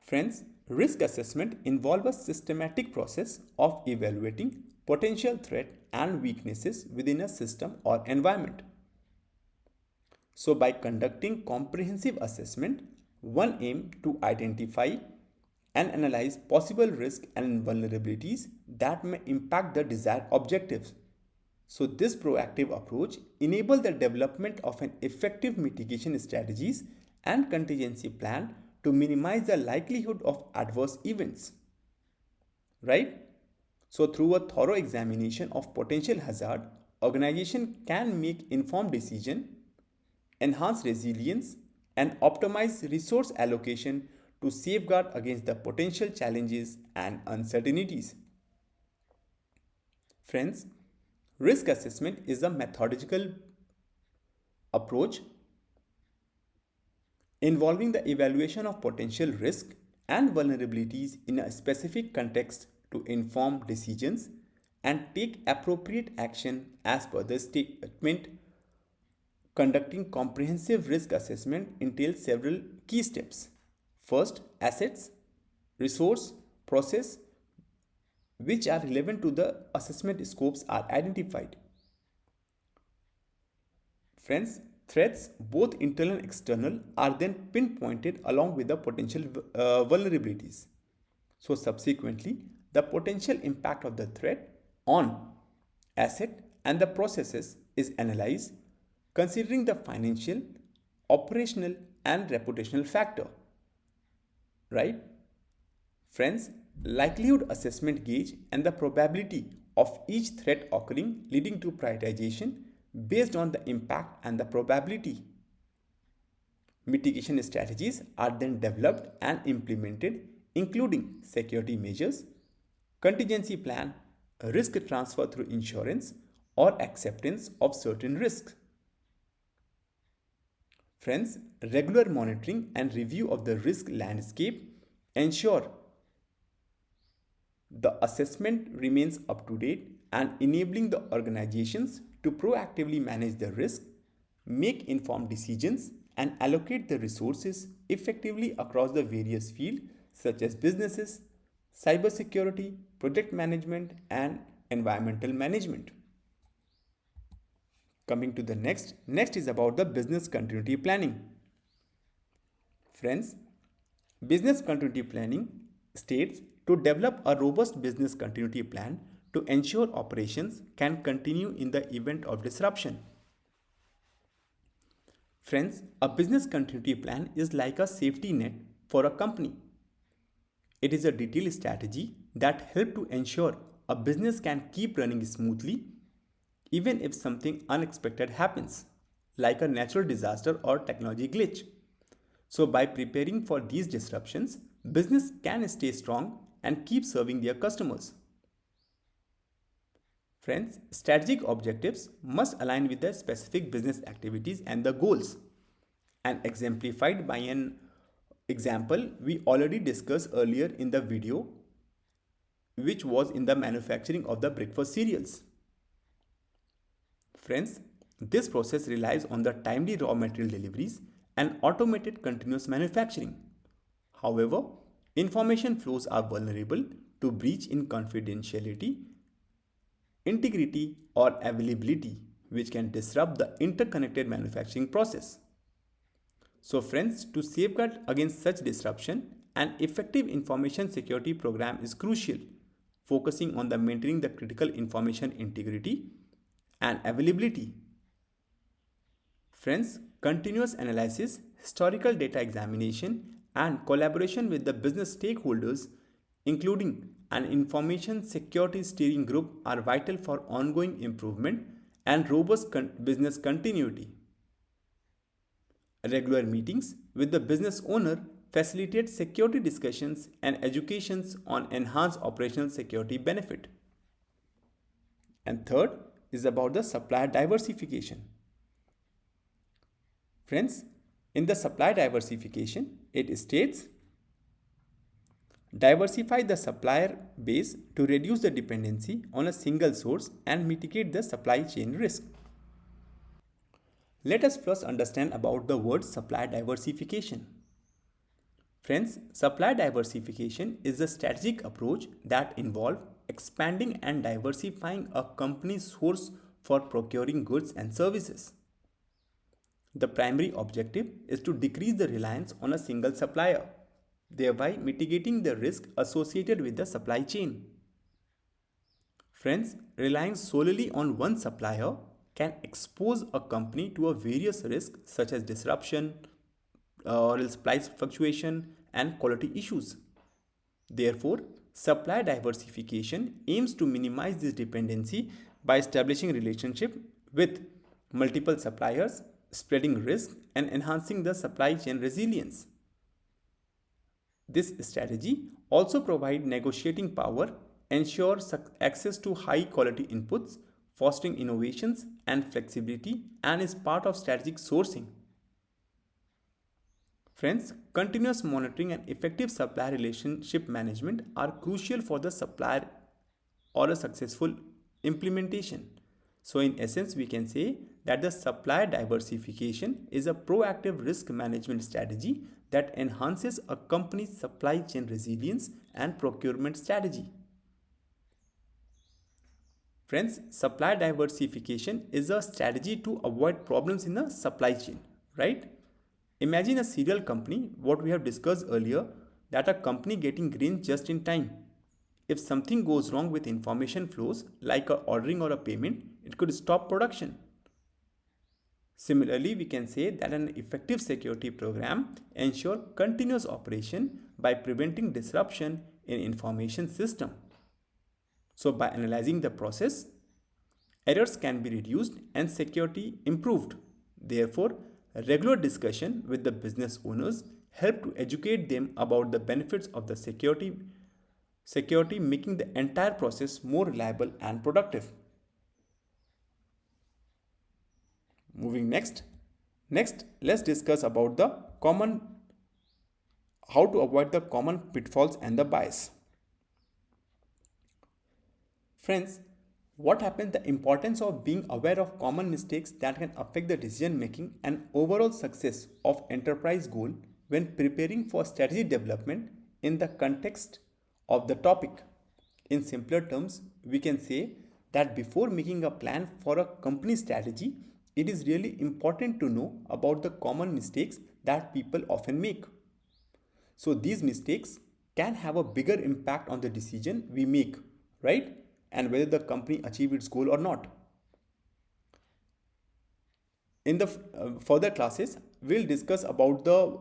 Friends, risk assessment involves a systematic process of evaluating potential threat and weaknesses within a system or environment. So by conducting comprehensive assessment, one aims to identify and analyze possible risks and vulnerabilities that may impact the desired objectives. So this proactive approach enables the development of an effective mitigation strategies and contingency plan to minimize the likelihood of adverse events. Right? So through a thorough examination of potential hazard, organization can make informed decision, enhance resilience, and optimize resource allocation to safeguard against the potential challenges and uncertainties. Friends, risk assessment is a methodological approach involving the evaluation of potential risk and vulnerabilities in a specific context to inform decisions and take appropriate action as per the statement. Conducting comprehensive risk assessment entails several key steps. First, assets, resource, process which are relevant to the assessment scopes are identified. Friends, threats, both internal and external, are then pinpointed along with the potential vulnerabilities. So subsequently, the potential impact of the threat on asset and the processes is analyzed, considering the financial, operational, and reputational factor. Right? Friends, likelihood assessment gauge and the probability of each threat occurring, leading to prioritization based on the impact and the probability. Mitigation strategies are then developed and implemented, including security measures, contingency plan, risk transfer through insurance, or acceptance of certain risks. Friends, regular monitoring and review of the risk landscape ensure the assessment remains up to date and enabling the organizations to proactively manage the risk, make informed decisions, and allocate the resources effectively across the various fields such as businesses, cybersecurity, project management, and environmental management. Coming to the next is about the business continuity planning. Friends, business continuity planning states to develop a robust business continuity plan to ensure operations can continue in the event of disruption. Friends, a business continuity plan is like a safety net for a company. It is a detailed strategy that helps to ensure a business can keep running smoothly even if something unexpected happens, like a natural disaster or technology glitch. So, by preparing for these disruptions, business can stay strong and keep serving their customers. Friends, strategic objectives must align with the specific business activities and the goals. And exemplified by an example we already discussed earlier in the video, which was in the manufacturing of the breakfast cereals. Friends, this process relies on the timely raw material deliveries and automated continuous manufacturing. However, information flows are vulnerable to breach in confidentiality, integrity, or availability, which can disrupt the interconnected manufacturing process. So friends, to safeguard against such disruption, an effective information security program is crucial, focusing on the maintaining the critical information integrity and availability. Friends, continuous analysis, historical data examination, and collaboration with the business stakeholders, including an information security steering group, are vital for ongoing improvement and robust business continuity. Regular meetings with the business owner facilitate security discussions and educations on enhanced operational security benefit. And third is about the supplier diversification. Friends, in the supply diversification, it states diversify the supplier base to reduce the dependency on a single source and mitigate the supply chain risk. Let us first understand about the word supply diversification. Friends, supply diversification is a strategic approach that involves expanding and diversifying a company's source for procuring goods and services. The primary objective is to decrease the reliance on a single supplier, thereby mitigating the risk associated with the supply chain. Friends, relying solely on one supplier can expose a company to a various risks such as disruption or else price fluctuation and quality issues. Therefore, supply diversification aims to minimize this dependency by establishing relationship with multiple suppliers, spreading risk, and enhancing the supply chain resilience. This strategy also provides negotiating power, ensures access to high quality inputs, fostering innovations and flexibility, and is part of strategic sourcing. Friends, continuous monitoring and effective supplier relationship management are crucial for the supplier or a successful implementation. So, in essence, we can say that the supplier diversification is a proactive risk management strategy that enhances a company's supply chain resilience and procurement strategy. Friends, supply diversification is a strategy to avoid problems in the supply chain, right? Imagine a cereal company, what we have discussed earlier, that a company getting grain just in time. If something goes wrong with information flows, like a ordering or a payment, it could stop production. Similarly, we can say that an effective security program ensures continuous operation by preventing disruption in information system. So by analyzing the process, errors can be reduced and security improved. Therefore, regular discussion with the business owners help to educate them about the benefits of the security making the entire process more reliable and productive. moving next. Next, let's discuss about how to avoid the common pitfalls and the bias. Friends, what happens, the importance of being aware of common mistakes that can affect the decision making and overall success of enterprise goal when preparing for strategy development in the context of the topic. In simpler terms, we can say that before making a plan for a company strategy, it is really important to know about the common mistakes that people often make. So these mistakes can have a bigger impact on the decision we make, right? And whether the company achieve its goal or not. In the further classes, we'll discuss about the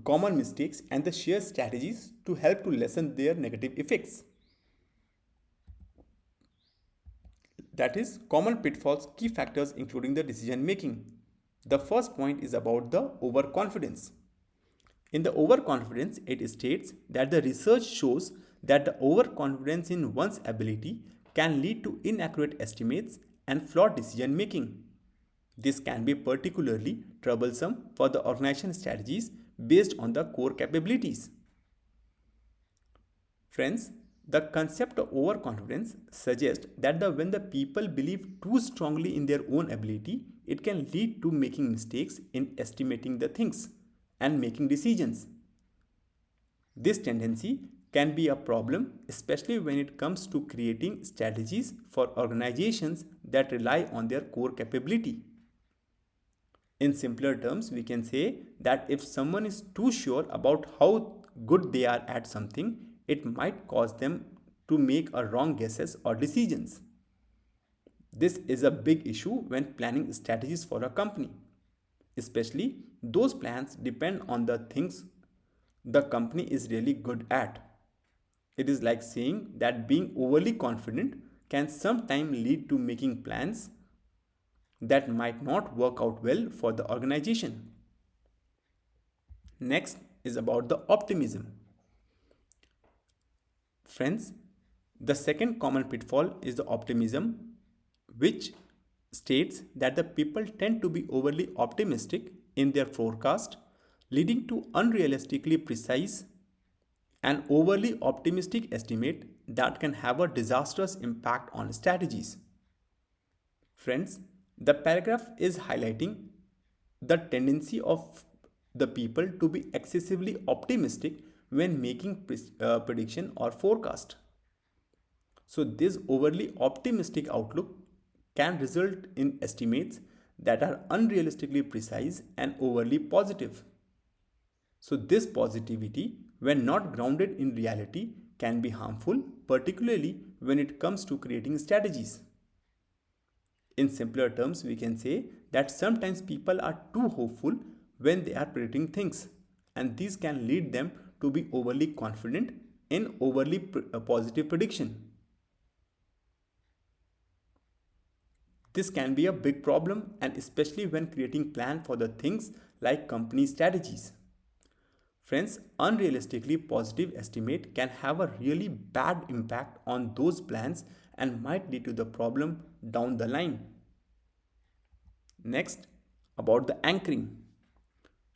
common mistakes and the shared strategies to help to lessen their negative effects. That is common pitfalls, key factors including the decision making. The first point is about the overconfidence. In the overconfidence, it states that the research shows that the overconfidence in one's ability can lead to inaccurate estimates and flawed decision making. This can be particularly troublesome for the organization strategies based on the core capabilities. Friends, the concept of overconfidence suggests that when the people believe too strongly in their own ability, it can lead to making mistakes in estimating the things and making decisions. This tendency can be a problem, especially when it comes to creating strategies for organizations that rely on their core capability. In simpler terms, we can say that if someone is too sure about how good they are at something, it might cause them to make a wrong guesses or decisions. This is a big issue when planning strategies for a company, especially those plans depend on the things the company is really good at. It is like saying that being overly confident can sometimes lead to making plans that might not work out well for the organization. Next is about the optimism. Friends, the second common pitfall is the optimism, which states that the people tend to be overly optimistic in their forecast, leading to unrealistically precise and overly optimistic estimate that can have a disastrous impact on strategies. Friends, the paragraph is highlighting the tendency of the people to be excessively optimistic when making prediction or forecast. So this overly optimistic outlook can result in estimates that are unrealistically precise and overly positive. So this positivity, when not grounded in reality, can be harmful, particularly when it comes to creating strategies. In simpler terms, we can say that sometimes people are too hopeful when they are predicting things, and these can lead them to be overly confident in overly positive prediction. This can be a big problem, and especially when creating plan for the things like company strategies. Friends, unrealistically positive estimate can have a really bad impact on those plans and might lead to the problem down the line. Next, about the anchoring.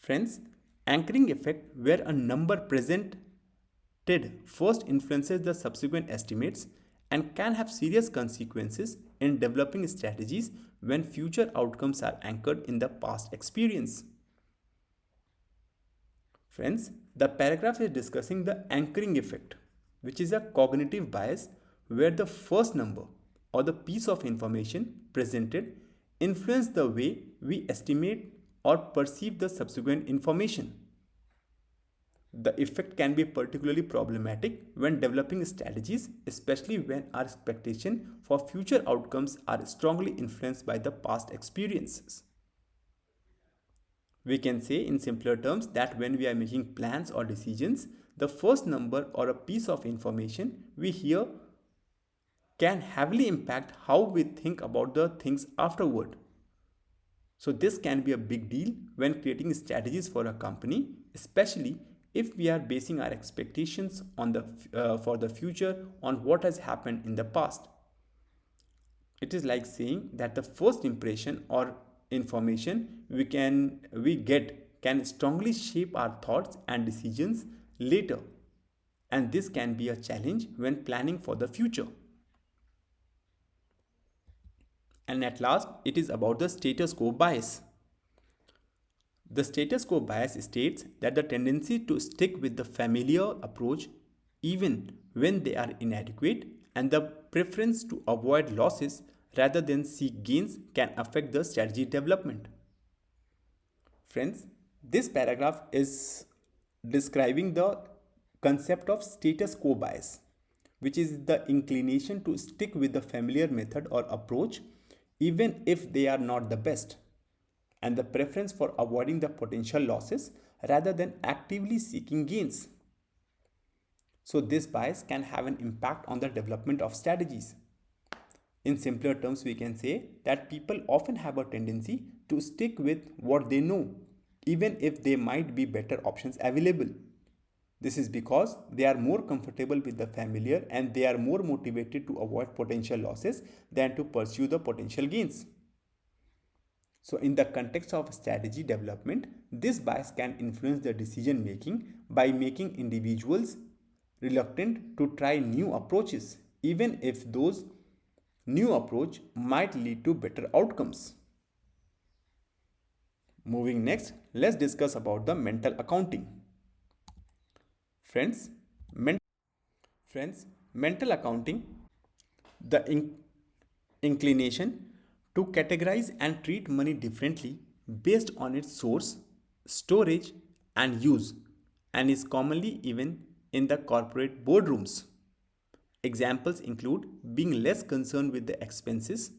Friends, anchoring effect, where a number presented first influences the subsequent estimates and can have serious consequences in developing strategies when future outcomes are anchored in the past experience. Friends, the paragraph is discussing the anchoring effect, which is a cognitive bias where the first number or the piece of information presented influence the way we estimate or perceive the subsequent information. The effect can be particularly problematic when developing strategies, especially when our expectation for future outcomes are strongly influenced by the past experiences. We can say in simpler terms that when we are making plans or decisions, the first number or a piece of information we hear can heavily impact how we think about the things afterward. So this can be a big deal when creating strategies for a company, especially if we are basing our expectations on for the future on what has happened in the past. It is like saying that the first impression or information we get can strongly shape our thoughts and decisions later, and this can be a challenge when planning for the future. And at last, it is about the status quo bias. The status quo bias states that the tendency to stick with the familiar approach even when they are inadequate and the preference to avoid losses rather than seek gains can affect the strategy development. Friends, this paragraph is describing the concept of status quo bias, which is the inclination to stick with the familiar method or approach even if they are not the best, and the preference for avoiding the potential losses rather than actively seeking gains. So, this bias can have an impact on the development of strategies. In simpler terms, we can say that people often have a tendency to stick with what they know, even if there might be better options available. This is because they are more comfortable with the familiar and they are more motivated to avoid potential losses than to pursue the potential gains. So, in the context of strategy development, this bias can influence the decision making by making individuals reluctant to try new approaches, even if those new approach might lead to better outcomes. Moving next, let's discuss about the mental accounting. Friends, men- Friends, mental accounting, the inclination to categorize and treat money differently based on its source, storage, and use, and is commonly even in the corporate boardrooms. Examples include being less concerned with the expenses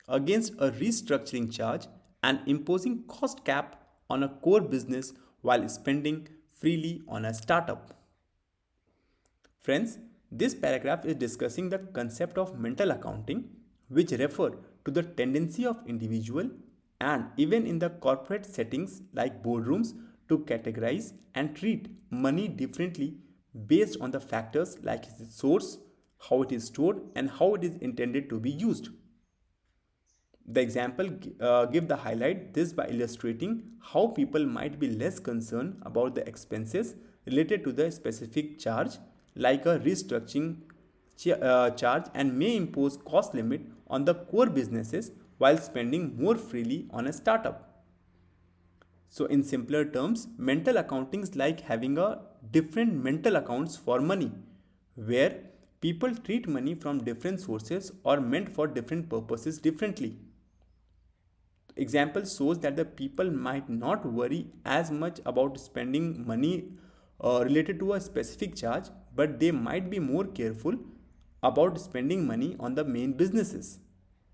against a restructuring charge and imposing cost cap on a core business while spending freely on a startup. Friends, this paragraph is discussing the concept of mental accounting, which refer to the tendency of individual and even in the corporate settings like boardrooms to categorize and treat money differently based on the factors like its source, how it is stored, and how it is intended to be used. The example give the highlight this by illustrating how people might be less concerned about the expenses related to the specific charge like a restructuring charge and may impose cost limit on the core businesses while spending more freely on a startup. So in simpler terms, mental accounting is like having a different mental accounts for money where people treat money from different sources or meant for different purposes differently. Example shows that the people might not worry as much about spending money related to a specific charge, but they might be more careful about spending money on the main businesses.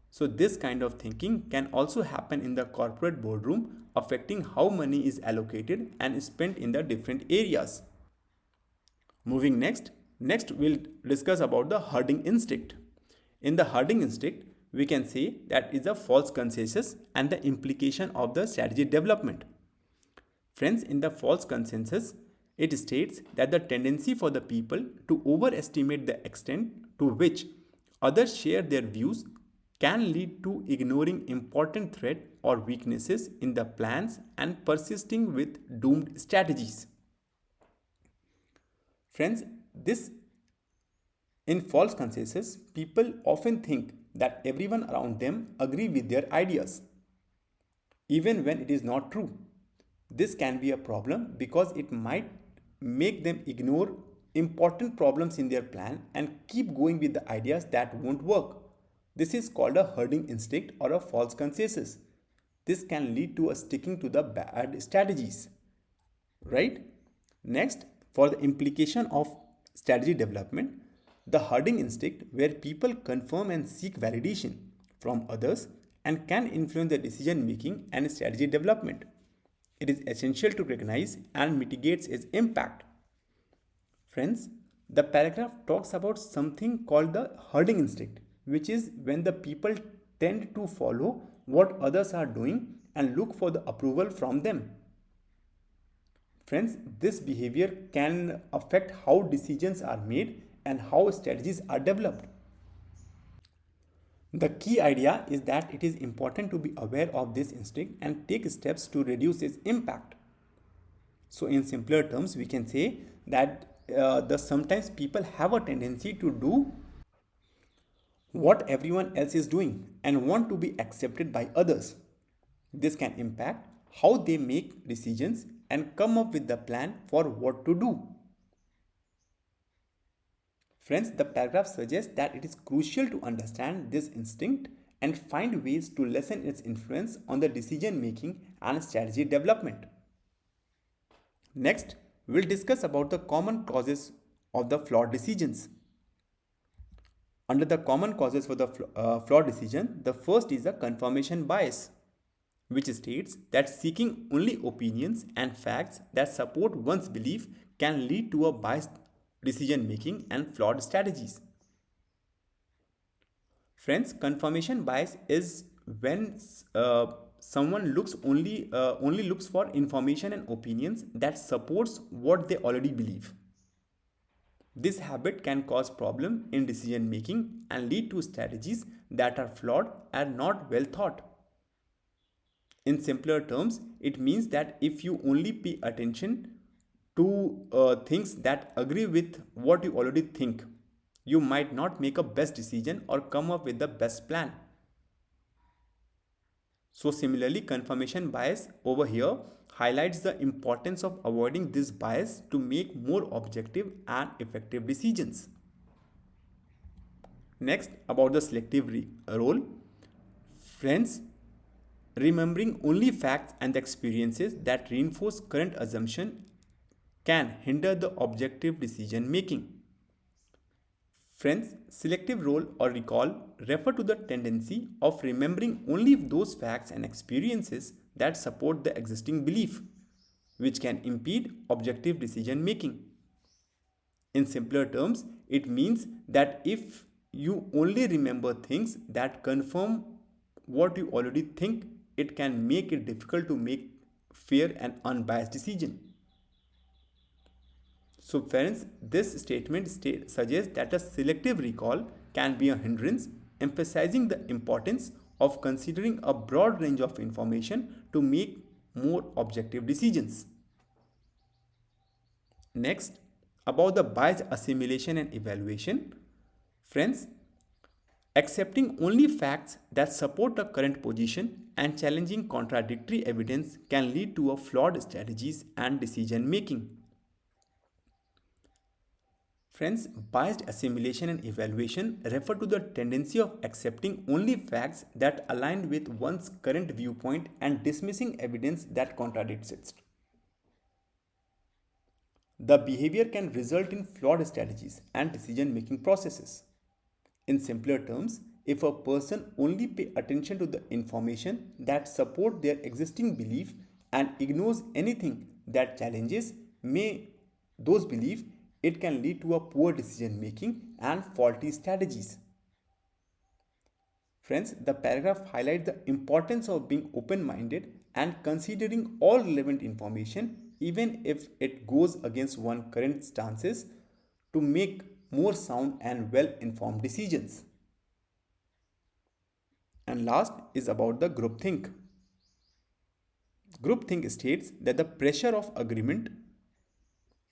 So this kind of thinking can also happen in the corporate boardroom, affecting how money is allocated and spent in the different areas. Moving next we'll discuss about the herding instinct. In the herding instinct, we can say that is a false consensus and the implication of the strategy development. Friends, in the false consensus, it states that the tendency for the people to overestimate the extent to which others share their views can lead to ignoring important threat or weaknesses in the plans and persisting with doomed strategies. Friends, this in false consensus, people often think that everyone around them agree with their ideas, even when it is not true. This can be a problem because it might make them ignore important problems in their plan and keep going with the ideas that won't work. This is called a herding instinct or a false consensus. This can lead to a sticking to the bad strategies, right? Next, for the implication of strategy development, the herding instinct where people confirm and seek validation from others and can influence the decision making and strategy development. It is essential to recognize and mitigate its impact. Friends, the paragraph talks about something called the herding instinct, which is when the people tend to follow what others are doing and look for the approval from them. Friends, this behavior can affect how decisions are made and how strategies are developed. The key idea is that it is important to be aware of this instinct and take steps to reduce its impact. So, in simpler terms, we can say that the sometimes people have a tendency to do what everyone else is doing and want to be accepted by others. This can impact how they make decisions and come up with the plan for what to do. Friends, the paragraph suggests that it is crucial to understand this instinct and find ways to lessen its influence on the decision making and strategy development. Next, we'll discuss about the common causes of the flawed decisions. Under the common causes for the flawed decision, the first is the confirmation bias, which states that seeking only opinions and facts that support one's belief can lead to a biased decision making and flawed strategies. Friends, confirmation bias is when someone only looks for information and opinions that supports what they already believe. This habit can cause problem in decision making and lead to strategies that are flawed and not well thought. In simpler terms, it means that if you only pay attention to things that agree with what you already think, you might not make a best decision or come up with the best plan. So similarly, confirmation bias over here highlights the importance of avoiding this bias to make more objective and effective decisions. Next, about the selective role. Friends, remembering only facts and experiences that reinforce current assumption can hinder the objective decision making. Friends, selective role or recall refer to the tendency of remembering only those facts and experiences that support the existing belief, which can impede objective decision making. In simpler terms, it means that if you only remember things that confirm what you already think, it can make it difficult to make fair and unbiased decision. So friends, this statement suggests that a selective recall can be a hindrance, emphasizing the importance of considering a broad range of information to make more objective decisions. Next, about the bias assimilation and evaluation. Friends, accepting only facts that support a current position and challenging contradictory evidence can lead to a flawed strategies and decision making. Friends, biased assimilation and evaluation refer to the tendency of accepting only facts that align with one's current viewpoint and dismissing evidence that contradicts it. The behavior can result in flawed strategies and decision-making processes. In simpler terms, if a person only pays attention to the information that support their existing belief and ignores anything that challenges those beliefs, it can lead to a poor decision making and faulty strategies. Friends, the paragraph highlights the importance of being open-minded and considering all relevant information, even if it goes against one's current stances, to make more sound and well-informed decisions. And last is about the groupthink. Groupthink states that the pressure of agreement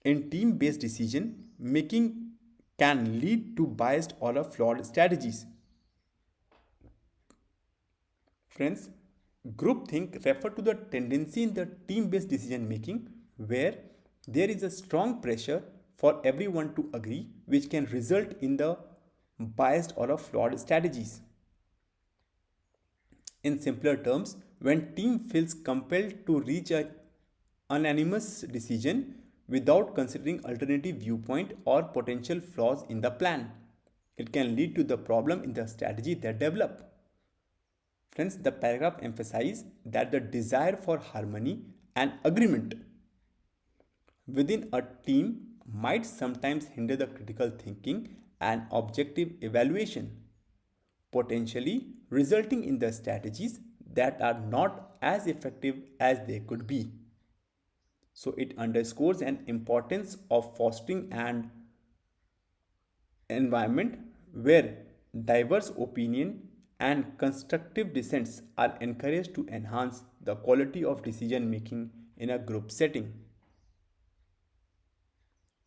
in team-based decision making can lead to biased or flawed strategies. Friends, groupthink refer to the tendency in the team-based decision making where there is a strong pressure for everyone to agree, which can result in the biased or flawed strategies. In simpler terms, when team feels compelled to reach an unanimous decision without considering alternative viewpoint or potential flaws in the plan, it can lead to the problem in the strategy they develop. Friends, the paragraph emphasizes that the desire for harmony and agreement within a team might sometimes hinder the critical thinking and objective evaluation, potentially resulting in the strategies that are not as effective as they could be. So it underscores an importance of fostering an environment where diverse opinion and constructive dissents are encouraged to enhance the quality of decision making in a group setting.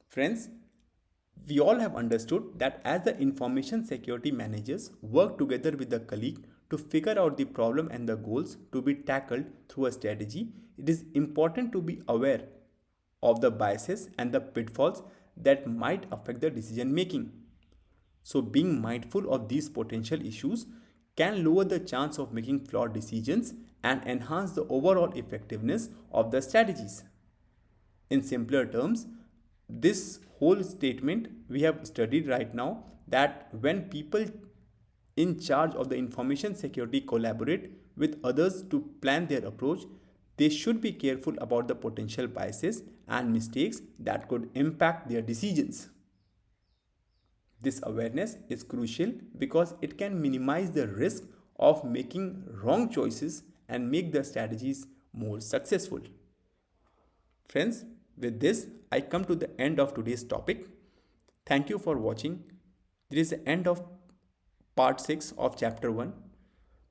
Friends, we all have understood that as the information security managers work together with the colleague to figure out the problem and the goals to be tackled through a strategy, it is important to be aware of the biases and the pitfalls that might affect the decision making. So, being mindful of these potential issues can lower the chance of making flawed decisions and enhance the overall effectiveness of the strategies. In simpler terms, this whole statement we have studied right now, that when people in charge of the information security collaborate with others to plan their approach, they should be careful about the potential biases and mistakes that could impact their decisions. This awareness is crucial because it can minimize the risk of making wrong choices and make the strategies more successful. Friends, with this, I come to the end of today's topic. Thank you for watching. This is the end of part 6 of chapter 1.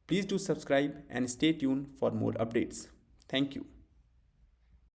Please do subscribe and stay tuned for more updates. Thank you.